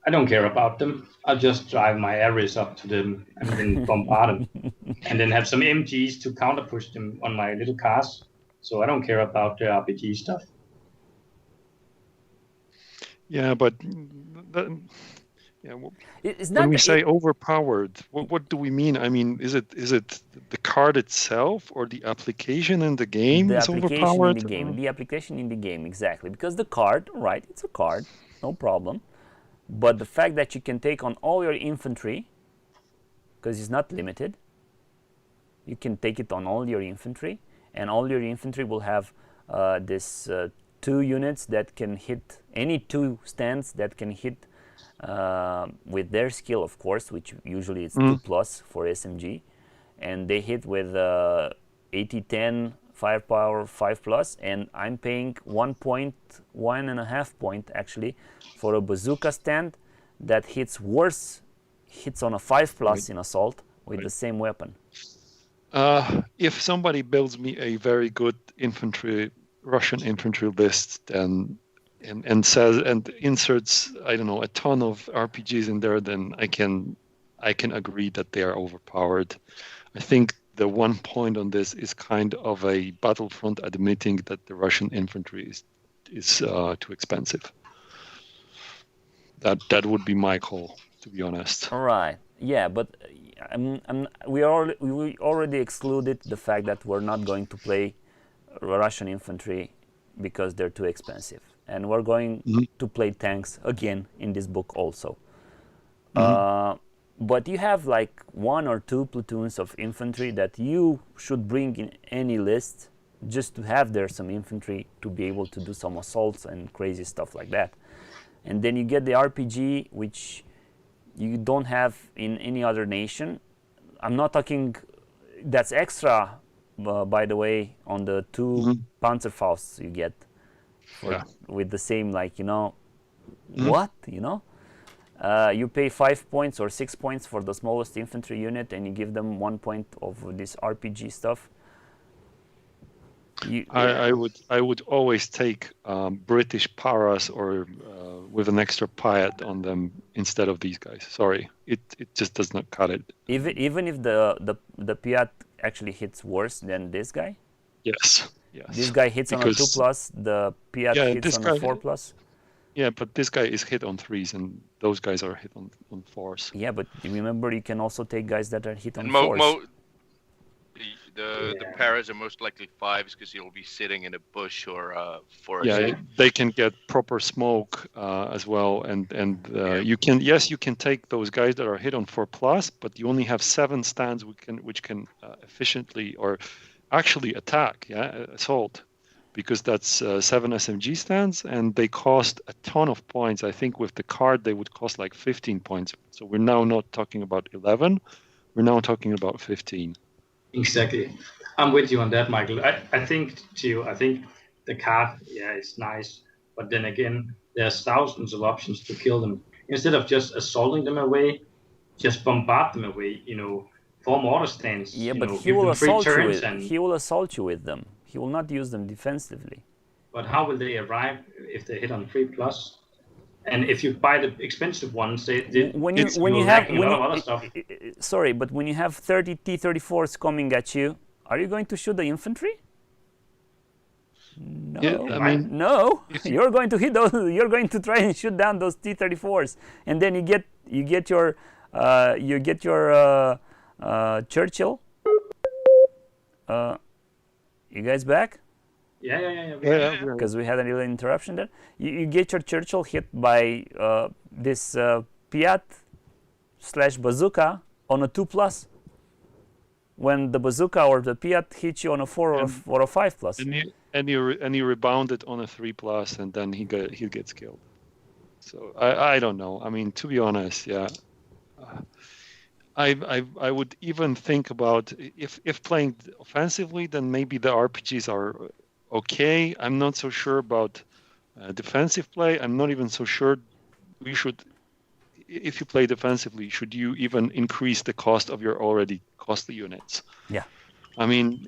I don't care about them. I'll just drive my arrows up to them and then bombard them, and then have some MGs to counter push them on my little cars. So I don't care about the RPG stuff. Yeah, but It's when not, we say overpowered, what do we mean? I mean, is it the card itself or the application in the game the is application overpowered? in the game. The application in the game, exactly. Because the card, right, it's a card, no problem. But the fact that you can take on all your infantry, because it's not limited, you can take it on all your infantry, and all your infantry will have this 2 units that can hit, any 2 stands that can hit with their skill, of course, which usually is 2 plus for SMG, and they hit with 80-10 firepower 5 plus, and I'm paying 1 point, 1.5 point actually, for a bazooka stand that hits on a 5 plus in assault with the same weapon. If somebody builds me a very good Russian infantry list, then and says and inserts, I don't know, a ton of RPGs in there, then I can agree that they are overpowered. I think the 1 point on this is kind of a Battlefront admitting that the Russian infantry is too expensive. That would be my call, to be honest. All right. Yeah, but we already excluded the fact that we're not going to play Russian infantry because they're too expensive, and we're going to play tanks again in this book also. But you have like 1 or 2 platoons of infantry that you should bring in any list, just to have there some infantry to be able to do some assaults and crazy stuff like that. And then you get the RPG, which you don't have in any other nation. I'm not talking, that's extra, by the way, on the 2 Panzerfausts you get with the same, like, what, you pay 5 points or 6 points for the smallest infantry unit, and you give them 1 point of this RPG stuff. I would always take British paras or with an extra Piat on them instead of these guys. Sorry, it just does not cut it. Even if the Piat actually hits worse than this guy. Yes. This guy hits on a 2 plus. The Piat hits on a 4 plus. Yeah, but this guy is hit on 3s, and those guys are hit on 4s. Yeah, but remember, you can also take guys that are hit on 4s. The paras are most likely 5s because you'll be sitting in a bush or forest. Yeah, they can get proper smoke as well, and you can take those guys that are hit on 4 plus, but you only have 7 stands which can efficiently or actually attack, assault, because that's 7 SMG stands, and they cost a ton of points. I think with the card they would cost like 15 points. So we're now not talking about 11, we're now talking about 15. Exactly. I'm with you on that, Michael. I think the card, it's nice, but then again, there's thousands of options to kill them. Instead of just assaulting them away, just bombard them away, form order stands. Yeah, but he will assault you with them. He will not use them defensively. But how will they arrive if they hit on 3 plus? And if you buy the expensive ones, when you have 30 T-34s coming at you, are you going to shoot the infantry? No. Yeah, no. You're going to hit those. You're going to try and shoot down those T-34s, and then you get your Churchill. You guys back? Yeah. Because we had a little interruption there. You get your Churchill hit by this Piat / bazooka on a 2+. When the bazooka or the Piat hits you on a 4 or a 5+. And he rebounded on a 3+, and then he gets killed. So I don't know. I mean, to be honest, yeah. I would even think about if playing offensively, then maybe the RPGs are okay. I'm not so sure about defensive play. I'm not even so sure we should. If you play defensively, should you even increase the cost of your already costly units? Yeah. I mean,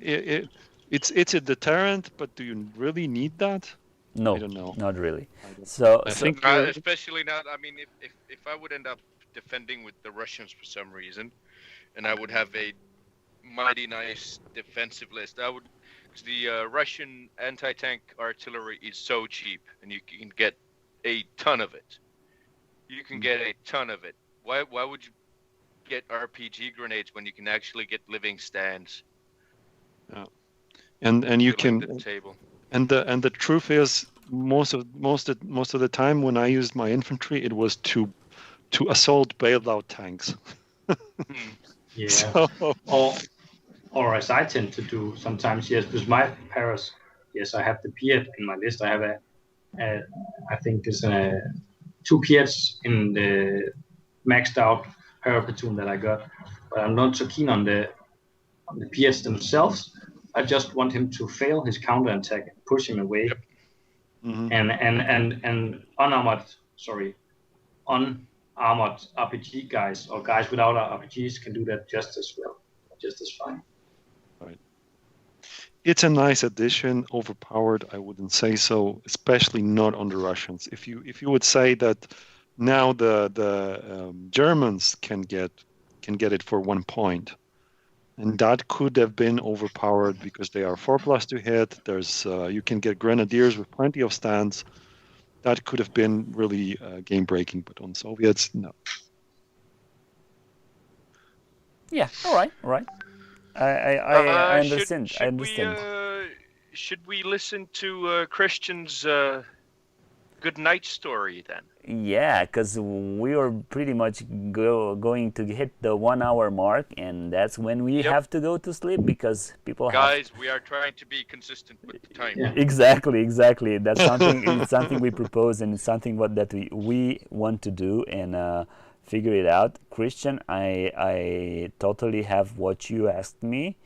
it's a deterrent, but do you really need that? No, I don't know. Not really. So I think especially not. I mean, if I would end up defending with the Russians for some reason, and I would have a mighty nice defensive list, because the Russian anti-tank artillery is so cheap, and you can get a ton of it. You can get a ton of it. Why would you get RPG grenades when you can actually get living stands? Yeah. And you can the table. And the truth is, most of the time when I used my infantry, it was to assault bailout tanks. Yeah. So, or as I tend to do sometimes, yes, with my paras, yes, I have the Piat in my list. I have I think there's 2 Piats in the maxed out para platoon that I got, but I'm not so keen on the Piats themselves. I just want him to fail his counter attack and push him away. Yep. Mhm. And unarmored RPG guys or guys without RPGs can do that just as well, just as fine. Right. It's a nice addition. Overpowered, I wouldn't say so, especially not on the Russians. If you would say that now the Germans can get it for 1 point, and that could have been overpowered because they are 4+ to hit. There's you can get grenadiers with plenty of stands. That could have been really game breaking, but on Soviets, no. yeah, all right. I understand. I understand. Should we listen to Christian's good night story then? Yeah, because we were pretty much going to hit the 1 hour mark, and that's when we have to go to sleep because people Guys, we are trying to be consistent with the time. Yeah. Exactly. That's something. It's something we propose, and it's something that we want to do and figure it out. Christian, I totally have what you asked me.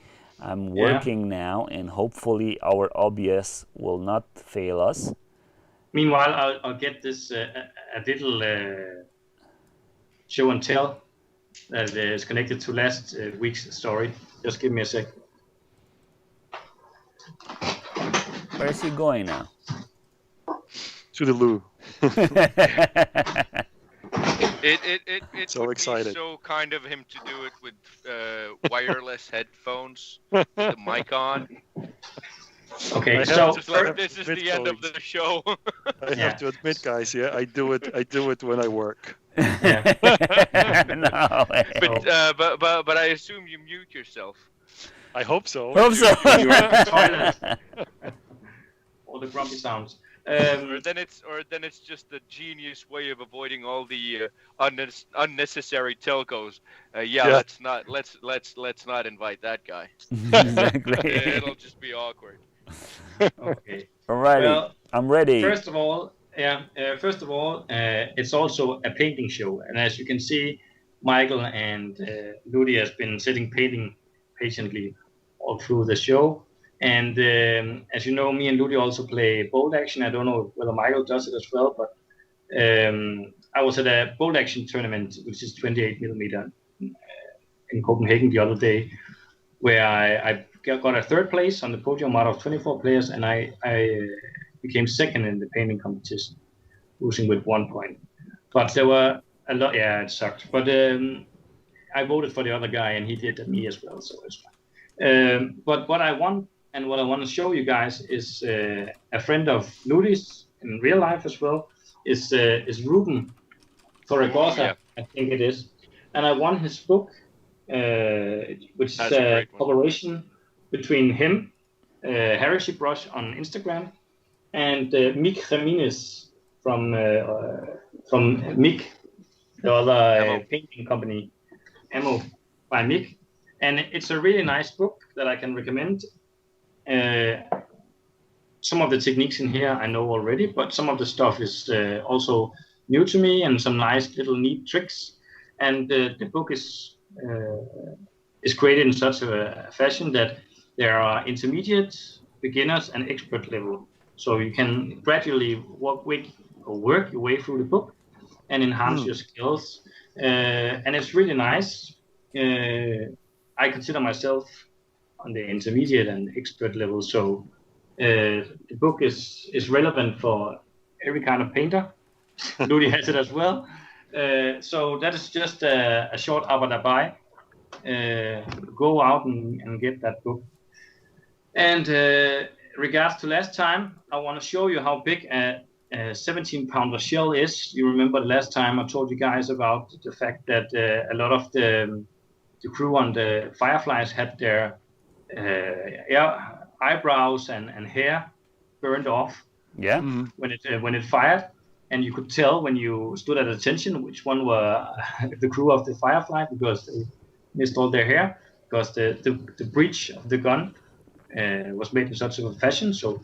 I'm working now, and hopefully our OBS will not fail us. Meanwhile, I'll get this a little show and tell that is connected to last week's story. Just give me a sec. Where is he going now? To the loo. It So would excited. be so kind of him to do it with wireless headphones with the mic on. Okay, I so have Just to- like this is admit, the end of folks. the show. I have to admit, guys, I do it when I work. No way. But I assume you mute yourself. I hope so. Hope so. you're at the toilet. All the grumpy sounds. Or then it's just a genius way of avoiding all the unnecessary telcos. Yeah. Let's not invite that guy. Exactly. It'll just be awkward. Okay. Alrighty, Well, I'm ready. First of all, it's also a painting show, and as you can see, Michael and Ludi has been sitting painting patiently all through the show. And as you know, me and Ludi also play bolt action. I don't know whether Michael does it as well, but I was at a bolt action tournament, which is 28 millimeter in Copenhagen the other day, where I got a 3rd place on the podium out of 24 players, and I became 2nd in the painting competition, losing with 1 point. But there were a lot. Yeah, it sucked. But I voted for the other guy, and he did me as well, so it's fine. But what I want and what I want to show you guys is a friend of Ludi's in real life as well. Is Ruben Torregosa, Yeah. I think it is, and I won his book, which That's is a a great one. collaboration between him, Heresy Brush on Instagram, and Mick Jimenez from Mick, the other Ammo. painting company, Ammo by Mick. And it's a really nice book that I can recommend. Some of the techniques in here I know already, but some of the stuff is also new to me, and some nice little neat tricks. And the book is created in such a fashion that there are intermediate, beginners, and expert level. So you can gradually work your way through the book and enhance your skills. And it's really nice. I consider myself on the intermediate and expert level, so the book is relevant for every kind of painter. Ludi has it as well. So that is just a short abadabai. Go out and get that book. And regards to last time, I want to show you how big a 17-pounder shell is. You remember the last time I told you guys about the fact that a lot of the crew on the Fireflies had their eyebrows and hair burned off. Yeah. When it fired, and you could tell when you stood at attention which one were the crew of the Firefly, because they missed all their hair, because the breech of the gun was made in such a fashion, so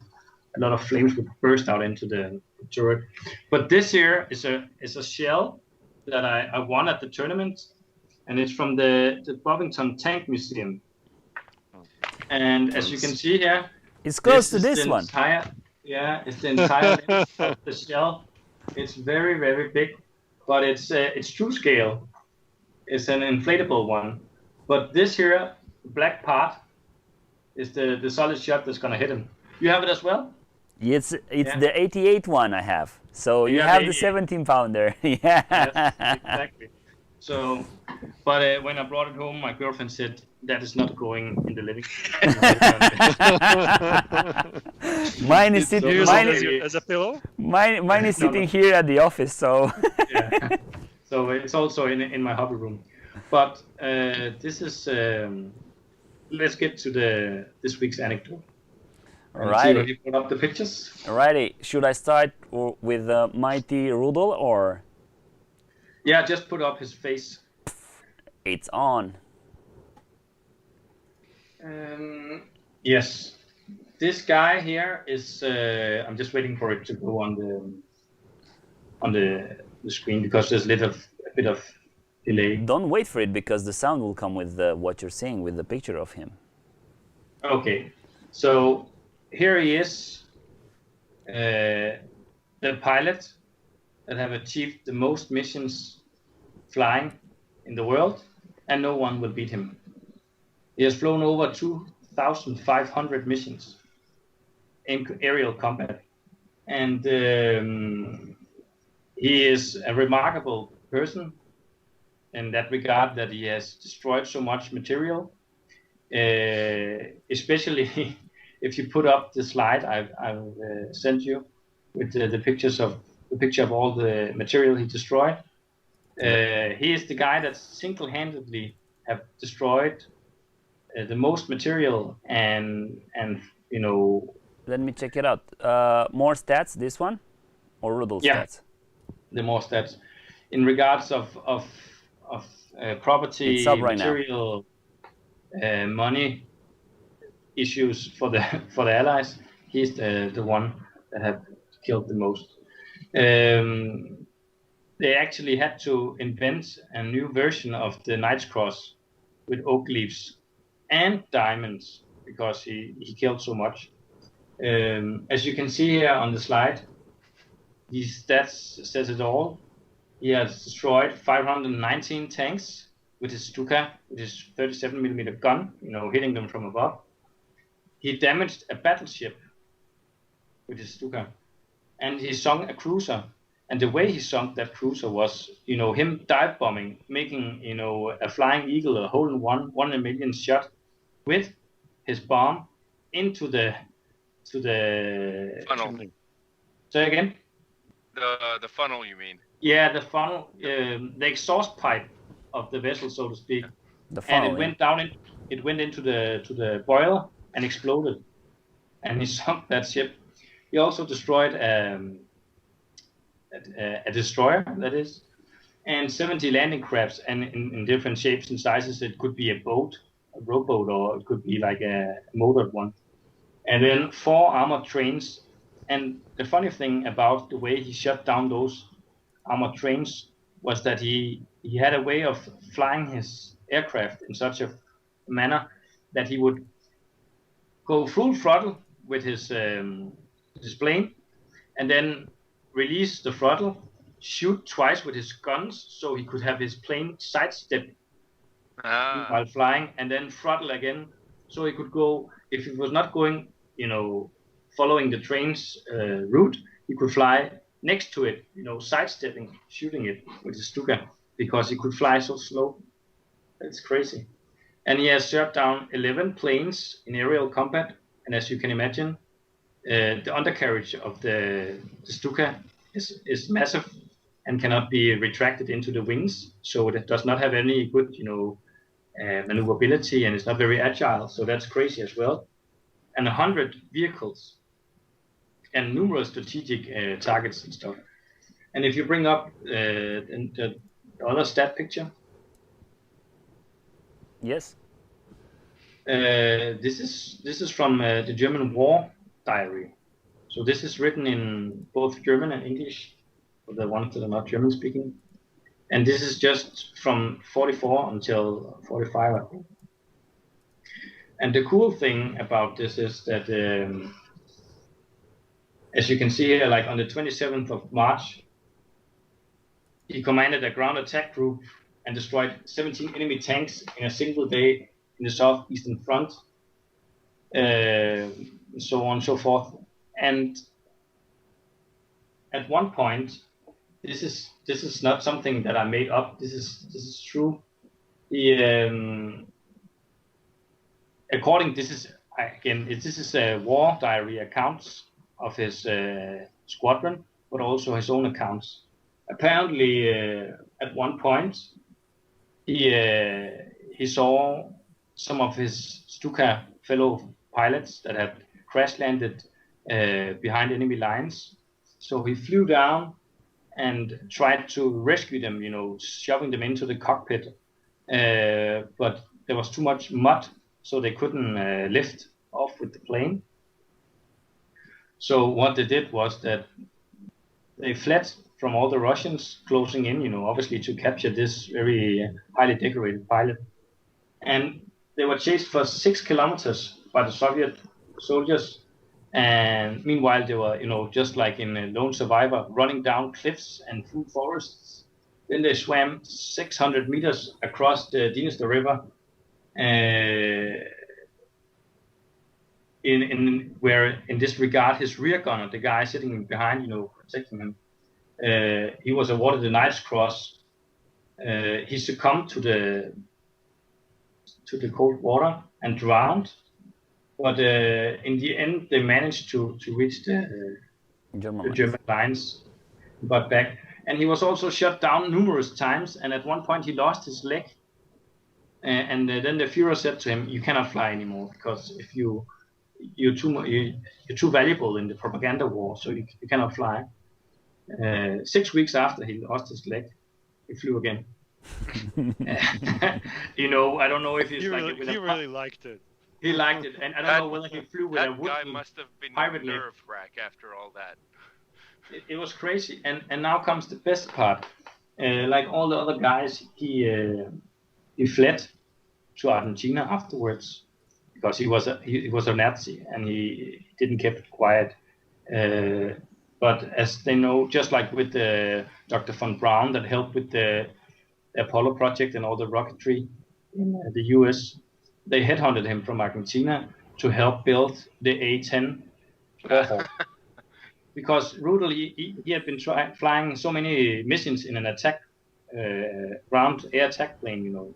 a lot of flames would burst out into the turret. But this here is a shell that I won at the tournament, and it's from the Bovington Tank Museum. And as you can see here, it's close to this one. It's the entire length of the shell. It's very, very big, but it's true scale. It's an inflatable one. But this here, black part, is the solid shot that's gonna hit him. You have it as well? It's the 88 one I have. So you have the 17-pounder. Yeah. Yes, exactly. So, but when I brought it home, my girlfriend said that is not going in the living room. Mine is sitting. As a pillow. Mine is sitting here at the office. So. Yeah. So it's also in my hobby room. But this is. Let's get to this week's anecdote. Alrighty. Have you put up the pictures? Alrighty. Should I start with Mighty Rudel or? Yeah, just put up his face. It's on. Yes, this guy here is. I'm just waiting for it to go on the screen because there's a bit of delay. Don't wait for it because the sound will come with what you're seeing with the picture of him. Okay, so here he is, the pilot that have achieved the most missions flying in the world, and no one will beat him. He has flown over 2,500 missions in aerial combat, and he is a remarkable person in that regard, that he has destroyed so much material, especially if you put up the slide I've sent you with the picture of all the material he destroyed. He is the guy that single-handedly have destroyed the most material, and you know. Let me check it out. More stats, this one, or Rudel stats? The more stats in regards of property, right material, money issues for the allies. He's the one that have killed the most. They actually had to invent a new version of the Knight's Cross with oak leaves and diamonds because he killed so much. As you can see here on the slide, these stats says it all. He has destroyed 519 tanks with his Stuka, with his 37mm gun, hitting them from above. He damaged a battleship with his Stuka, and he sunk a cruiser. And the way he sunk that cruiser was, him dive bombing, making, a flying eagle, a hole in one in a million shot with his bomb into the funnel. Say again? The funnel, you mean? Yeah, the funnel, the exhaust pipe of the vessel, so to speak. The funnel, and it went down. It went into the boiler and exploded. and he sunk that ship. He also destroyed a destroyer, that is, and 70 landing crabs, and in different shapes and sizes. It could be a boat, a rowboat, or it could be like a motored one. And then 4 armored trains. And the funny thing about the way he shut down those armored trains was that he had a way of flying his aircraft in such a manner that he would go full throttle with his plane, and then release the throttle, shoot twice with his guns, so he could have his plane sidestep while flying, and then throttle again, so he could go. If he was not going, following the train's route, he could fly next to it, sidestepping, shooting it with his Stuka, because he could fly so slow. That's crazy. And he has shot down 11 planes in aerial combat. And as you can imagine, the undercarriage of the Stuka is massive and cannot be retracted into the wings. So it does not have any good, maneuverability, and it's not very agile. So that's crazy as well. And 100 vehicles and numerous strategic targets and stuff. And if you bring up the other stat picture. Yes. This is from the German War Diary. So this is written in both German and English for the ones that are not German speaking. And this is just from 44 until 45, I think. And the cool thing about this is that, as you can see here, like on the 27th of March, he commanded a ground attack group and destroyed 17 enemy tanks in a single day in the southeastern front, so on and so forth. And at one point, this is not something that I made up. This is true. This is a war diary accounts of his squadron, but also his own accounts. Apparently, at one point, he saw some of his Stuka fellow pilots that had crash landed behind enemy lines. So he flew down and tried to rescue them, shoving them into the cockpit. But there was too much mud, so they couldn't lift off with the plane. So what they did was that they fled from all the Russians closing in, obviously to capture this very highly decorated pilot. And they were chased for 6 kilometers by the Soviet soldiers. And meanwhile, they were, just like in Lone Survivor, running down cliffs and through forests. Then they swam 600 meters across the Dniester River, in this regard, his rear gunner, the guy sitting behind, protecting him, he was awarded the Knight's Cross. He succumbed to the cold water and drowned. But in the end, they managed to reach the German lines, but back. And he was also shot down numerous times. And at one point, he lost his leg. And then the Führer said to him, "You cannot fly anymore, because if you're too valuable in the propaganda war, so you cannot fly." 6 weeks after he lost his leg, he flew again. I don't know if he really liked it. He liked it, and I don't know whether he flew with a That guy must have been nerve wrack after all that. It was crazy, and now comes the best part. Like all the other guys, he fled to Argentina afterwards because he was a Nazi and he didn't keep it quiet. But as they know, just like with Dr. von Braun that helped with the Apollo project and all the rocketry in the US, they headhunted him from Argentina to help build the A-10 warhawk. Because Rudel, he had been flying so many missions in an attack, ground air attack plane,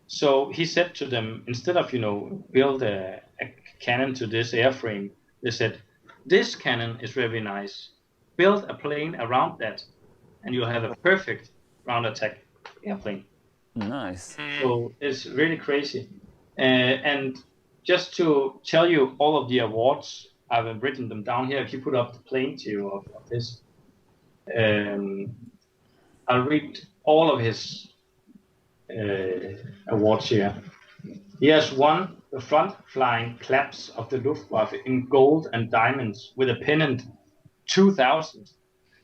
So he said to them, instead of, build a cannon to this airframe, they said, "This cannon is very nice. Build a plane around that, and you'll have a perfect ground attack airplane." Nice. So it's really crazy. And just to tell you all of the awards, I've written them down here. If you put up the plane to you of this, I'll read all of his awards here. He has won the front flying claps of the Luftwaffe in gold and diamonds with a pennant 2000.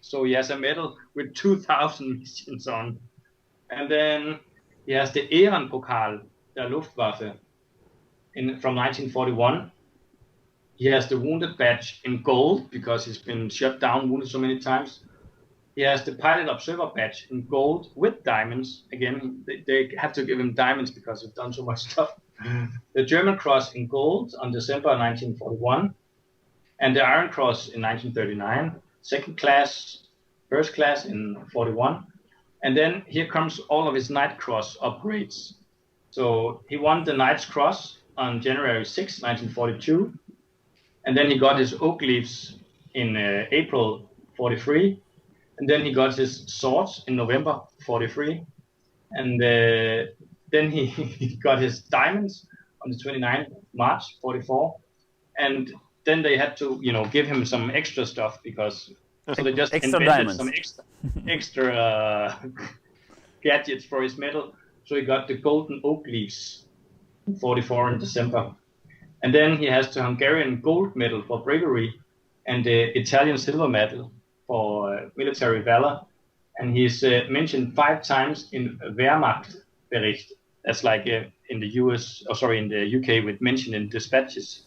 So he has a medal with 2000 missions on. And then he has the Ehrenpokal der Luftwaffe from 1941. He has the Wounded Badge in gold because he's been shot down, wounded so many times. He has the Pilot Observer Badge in gold with diamonds. Again, they have to give him diamonds because he's done so much stuff. The German Cross in gold on December 1941. And the Iron Cross in 1939. Second class, first class in 41. And then here comes all of his Knight Cross upgrades. So he won the Knight's Cross on January 6, 1942. And then he got his Oak Leaves in April 43. And then he got his swords in November 43. And then he got his diamonds on the 29th March 44. And then they had to, give him some extra stuff because so they just Extra invented diamonds. some extra gadgets for his medal. So he got the Golden Oak Leaves in 44 in December. And then he has the Hungarian gold medal for bravery and the Italian silver medal for military valor. And he's mentioned 5 times in Wehrmachtbericht. That's like in the in the UK with mention in dispatches.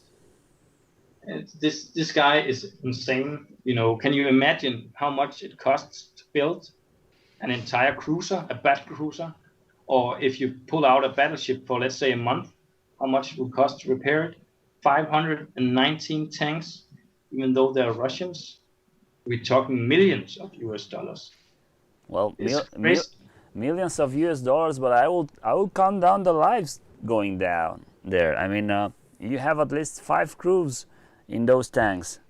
This guy is insane. Can you imagine how much it costs to build an entire cruiser, a battle cruiser? Or if you pull out a battleship for, let's say, a month, how much it would cost to repair it? 519 tanks, even though they're Russians. We're talking millions of US dollars. Well, millions of US dollars, but I will count down the lives going down there. I mean, you have at least 5 crews in those tanks,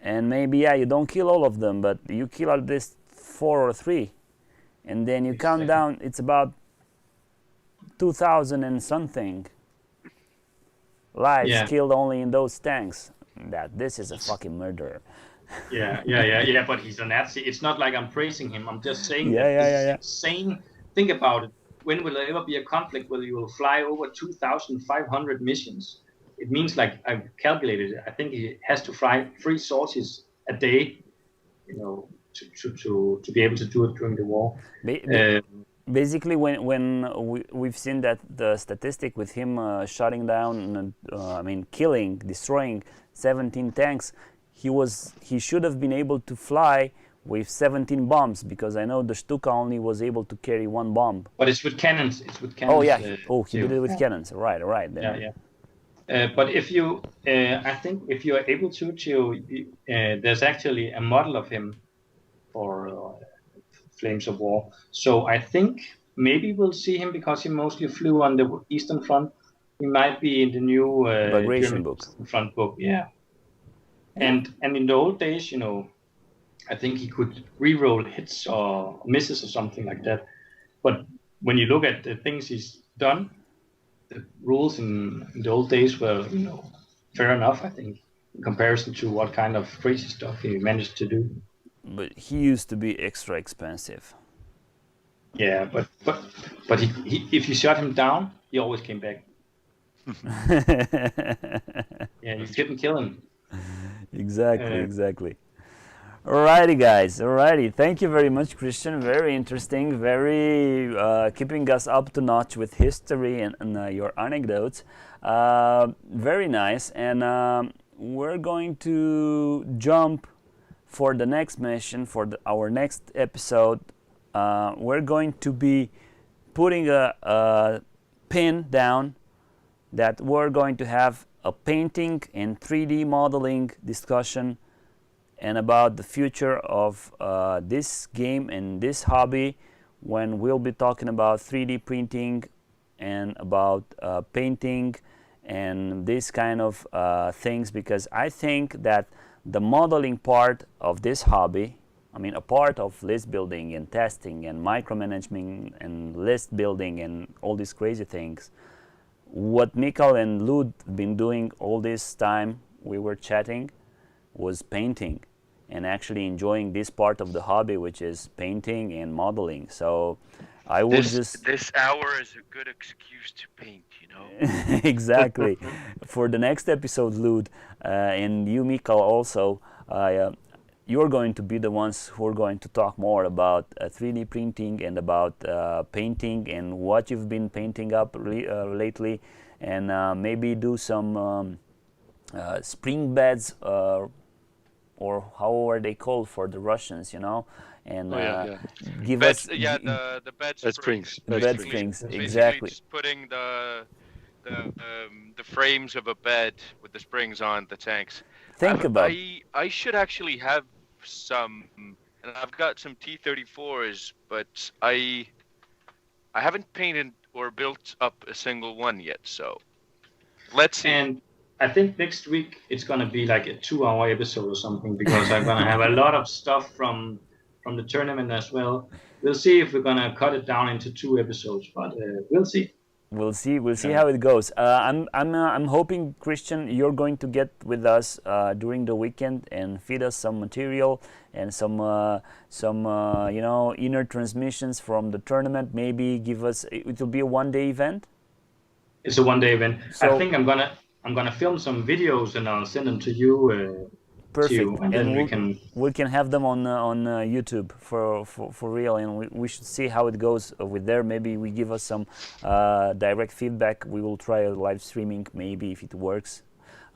and maybe you don't kill all of them, but you kill at least 4 or 3, and then you count down. It's about 2,000 and something lives killed only in those tanks. This is a fucking murder. Yeah. But he's a Nazi. It's not like I'm praising him. I'm just saying this is insane. Think about it. When will there ever be a conflict where you will fly over 2,500 missions? It means, like I've calculated it, I think he has to fly 3 sorties a day, to be able to do it during the war. Basically, when we've seen that the statistic with him shutting down, killing, destroying 17 tanks, he should have been able to fly with 17 bombs, because I know the Stuka only was able to carry 1 bomb. But it's with cannons. Oh yeah. He did it with cannons. Right. Yeah. But if you, I think if you are able to, there's actually a model of him for Flames of War. So I think maybe we'll see him because he mostly flew on the Eastern Front. He might be in the new Bagration Book. Front book, yeah. And in the old days, I think he could re-roll hits or misses or something like that. But when you look at the things he's done, the rules in the old days were, fair enough, I think, in comparison to what kind of crazy stuff he managed to do. But he used to be extra expensive. Yeah, but he if you shot him down, he always came back. Yeah, you couldn't kill him. Exactly. Alrighty, guys. Alrighty. Thank you very much, Christian. Very interesting. Very keeping us up to notch with history and your anecdotes. Very nice. And we're going to jump for the next mission, for our next episode. We're going to be putting a pin down that we're going to have a painting and 3D modeling discussion, and about the future of this game and this hobby, when we'll be talking about 3D printing and about painting and this kind of things, because I think that the modeling part of this hobby, a part of list building and testing and micromanagement and list building and all these crazy things, what Mikael and Lud been doing all this time we were chatting was painting and actually enjoying this part of the hobby, which is painting and modeling. So I will just this hour is a good excuse to paint, you know. exactly. For the next episode, Lud, and you, Mikael, also, you're going to be the ones who are going to talk more about 3D printing and about painting and what you've been painting up lately, and maybe do some spring beds, or how are they called for the Russians, you know, and give Bed, us the bed springs. bed springs, Basically exactly. just putting the frames of a bed with the springs on the tanks. Think about I should actually have some, and I've got some T-34s, but I haven't painted or built up a single one yet. So let's see. And I think next week it's gonna be like a 2-hour episode or something, because I'm gonna have a lot of stuff from the tournament as well. We'll see if we're gonna cut it down into 2 episodes, but we'll see. We'll see how it goes. I'm hoping, Christian, you're going to get with us during the weekend and feed us some material and some you know, inner transmissions from the tournament. Maybe give us. It will be a one-day event. It's a 1-day event. So, I think I'm gonna film some videos and I'll send them to you. perfect, And then we can have them on YouTube for real, and we should see how it goes with there. Maybe we give us some direct feedback. We will try a live streaming, maybe if it works.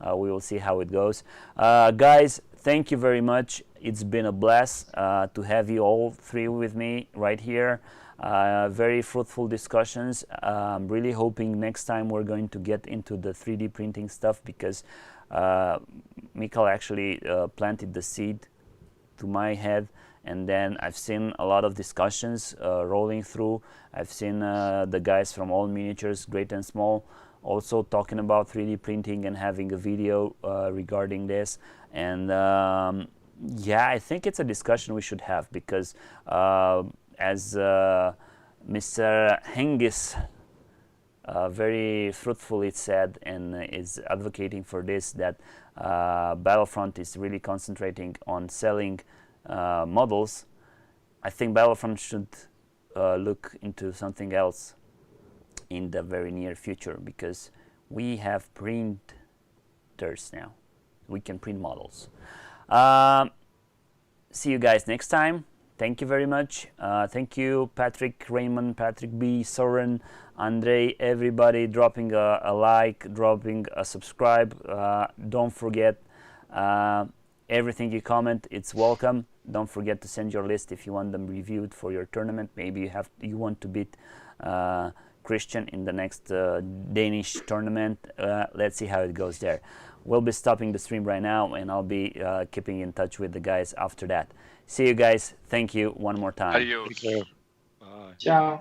We will see how it goes. Guys, thank you very much. It's been a blast to have you all three with me right here. Very fruitful discussions. I'm really hoping next time we're going to get into the 3D printing stuff, because Mikael actually planted the seed to my head, and then I've seen a lot of discussions rolling through. I've seen the guys from All Miniatures, Great and Small, also talking about 3D printing and having a video regarding this. And yeah, I think it's a discussion we should have, because as Mr. Hengis very fruitfully said, and is advocating for this, that Battlefront is really concentrating on selling models. I think Battlefront should look into something else in the very near future, because we have printers now. We can print models. See you guys next time. Thank you very much. Thank you, Patrick, Raymond, Patrick B, Soren, Andre, everybody dropping a like, dropping a subscribe. Don't forget, everything you comment, it's welcome. Don't forget to send your list if you want them reviewed for your tournament. Maybe you want to beat Christian in the next Danish tournament. Let's see how it goes there. We'll be stopping the stream right now, and I'll be keeping in touch with the guys after that. See you guys. Thank you one more time. Adios. Bye. Ciao.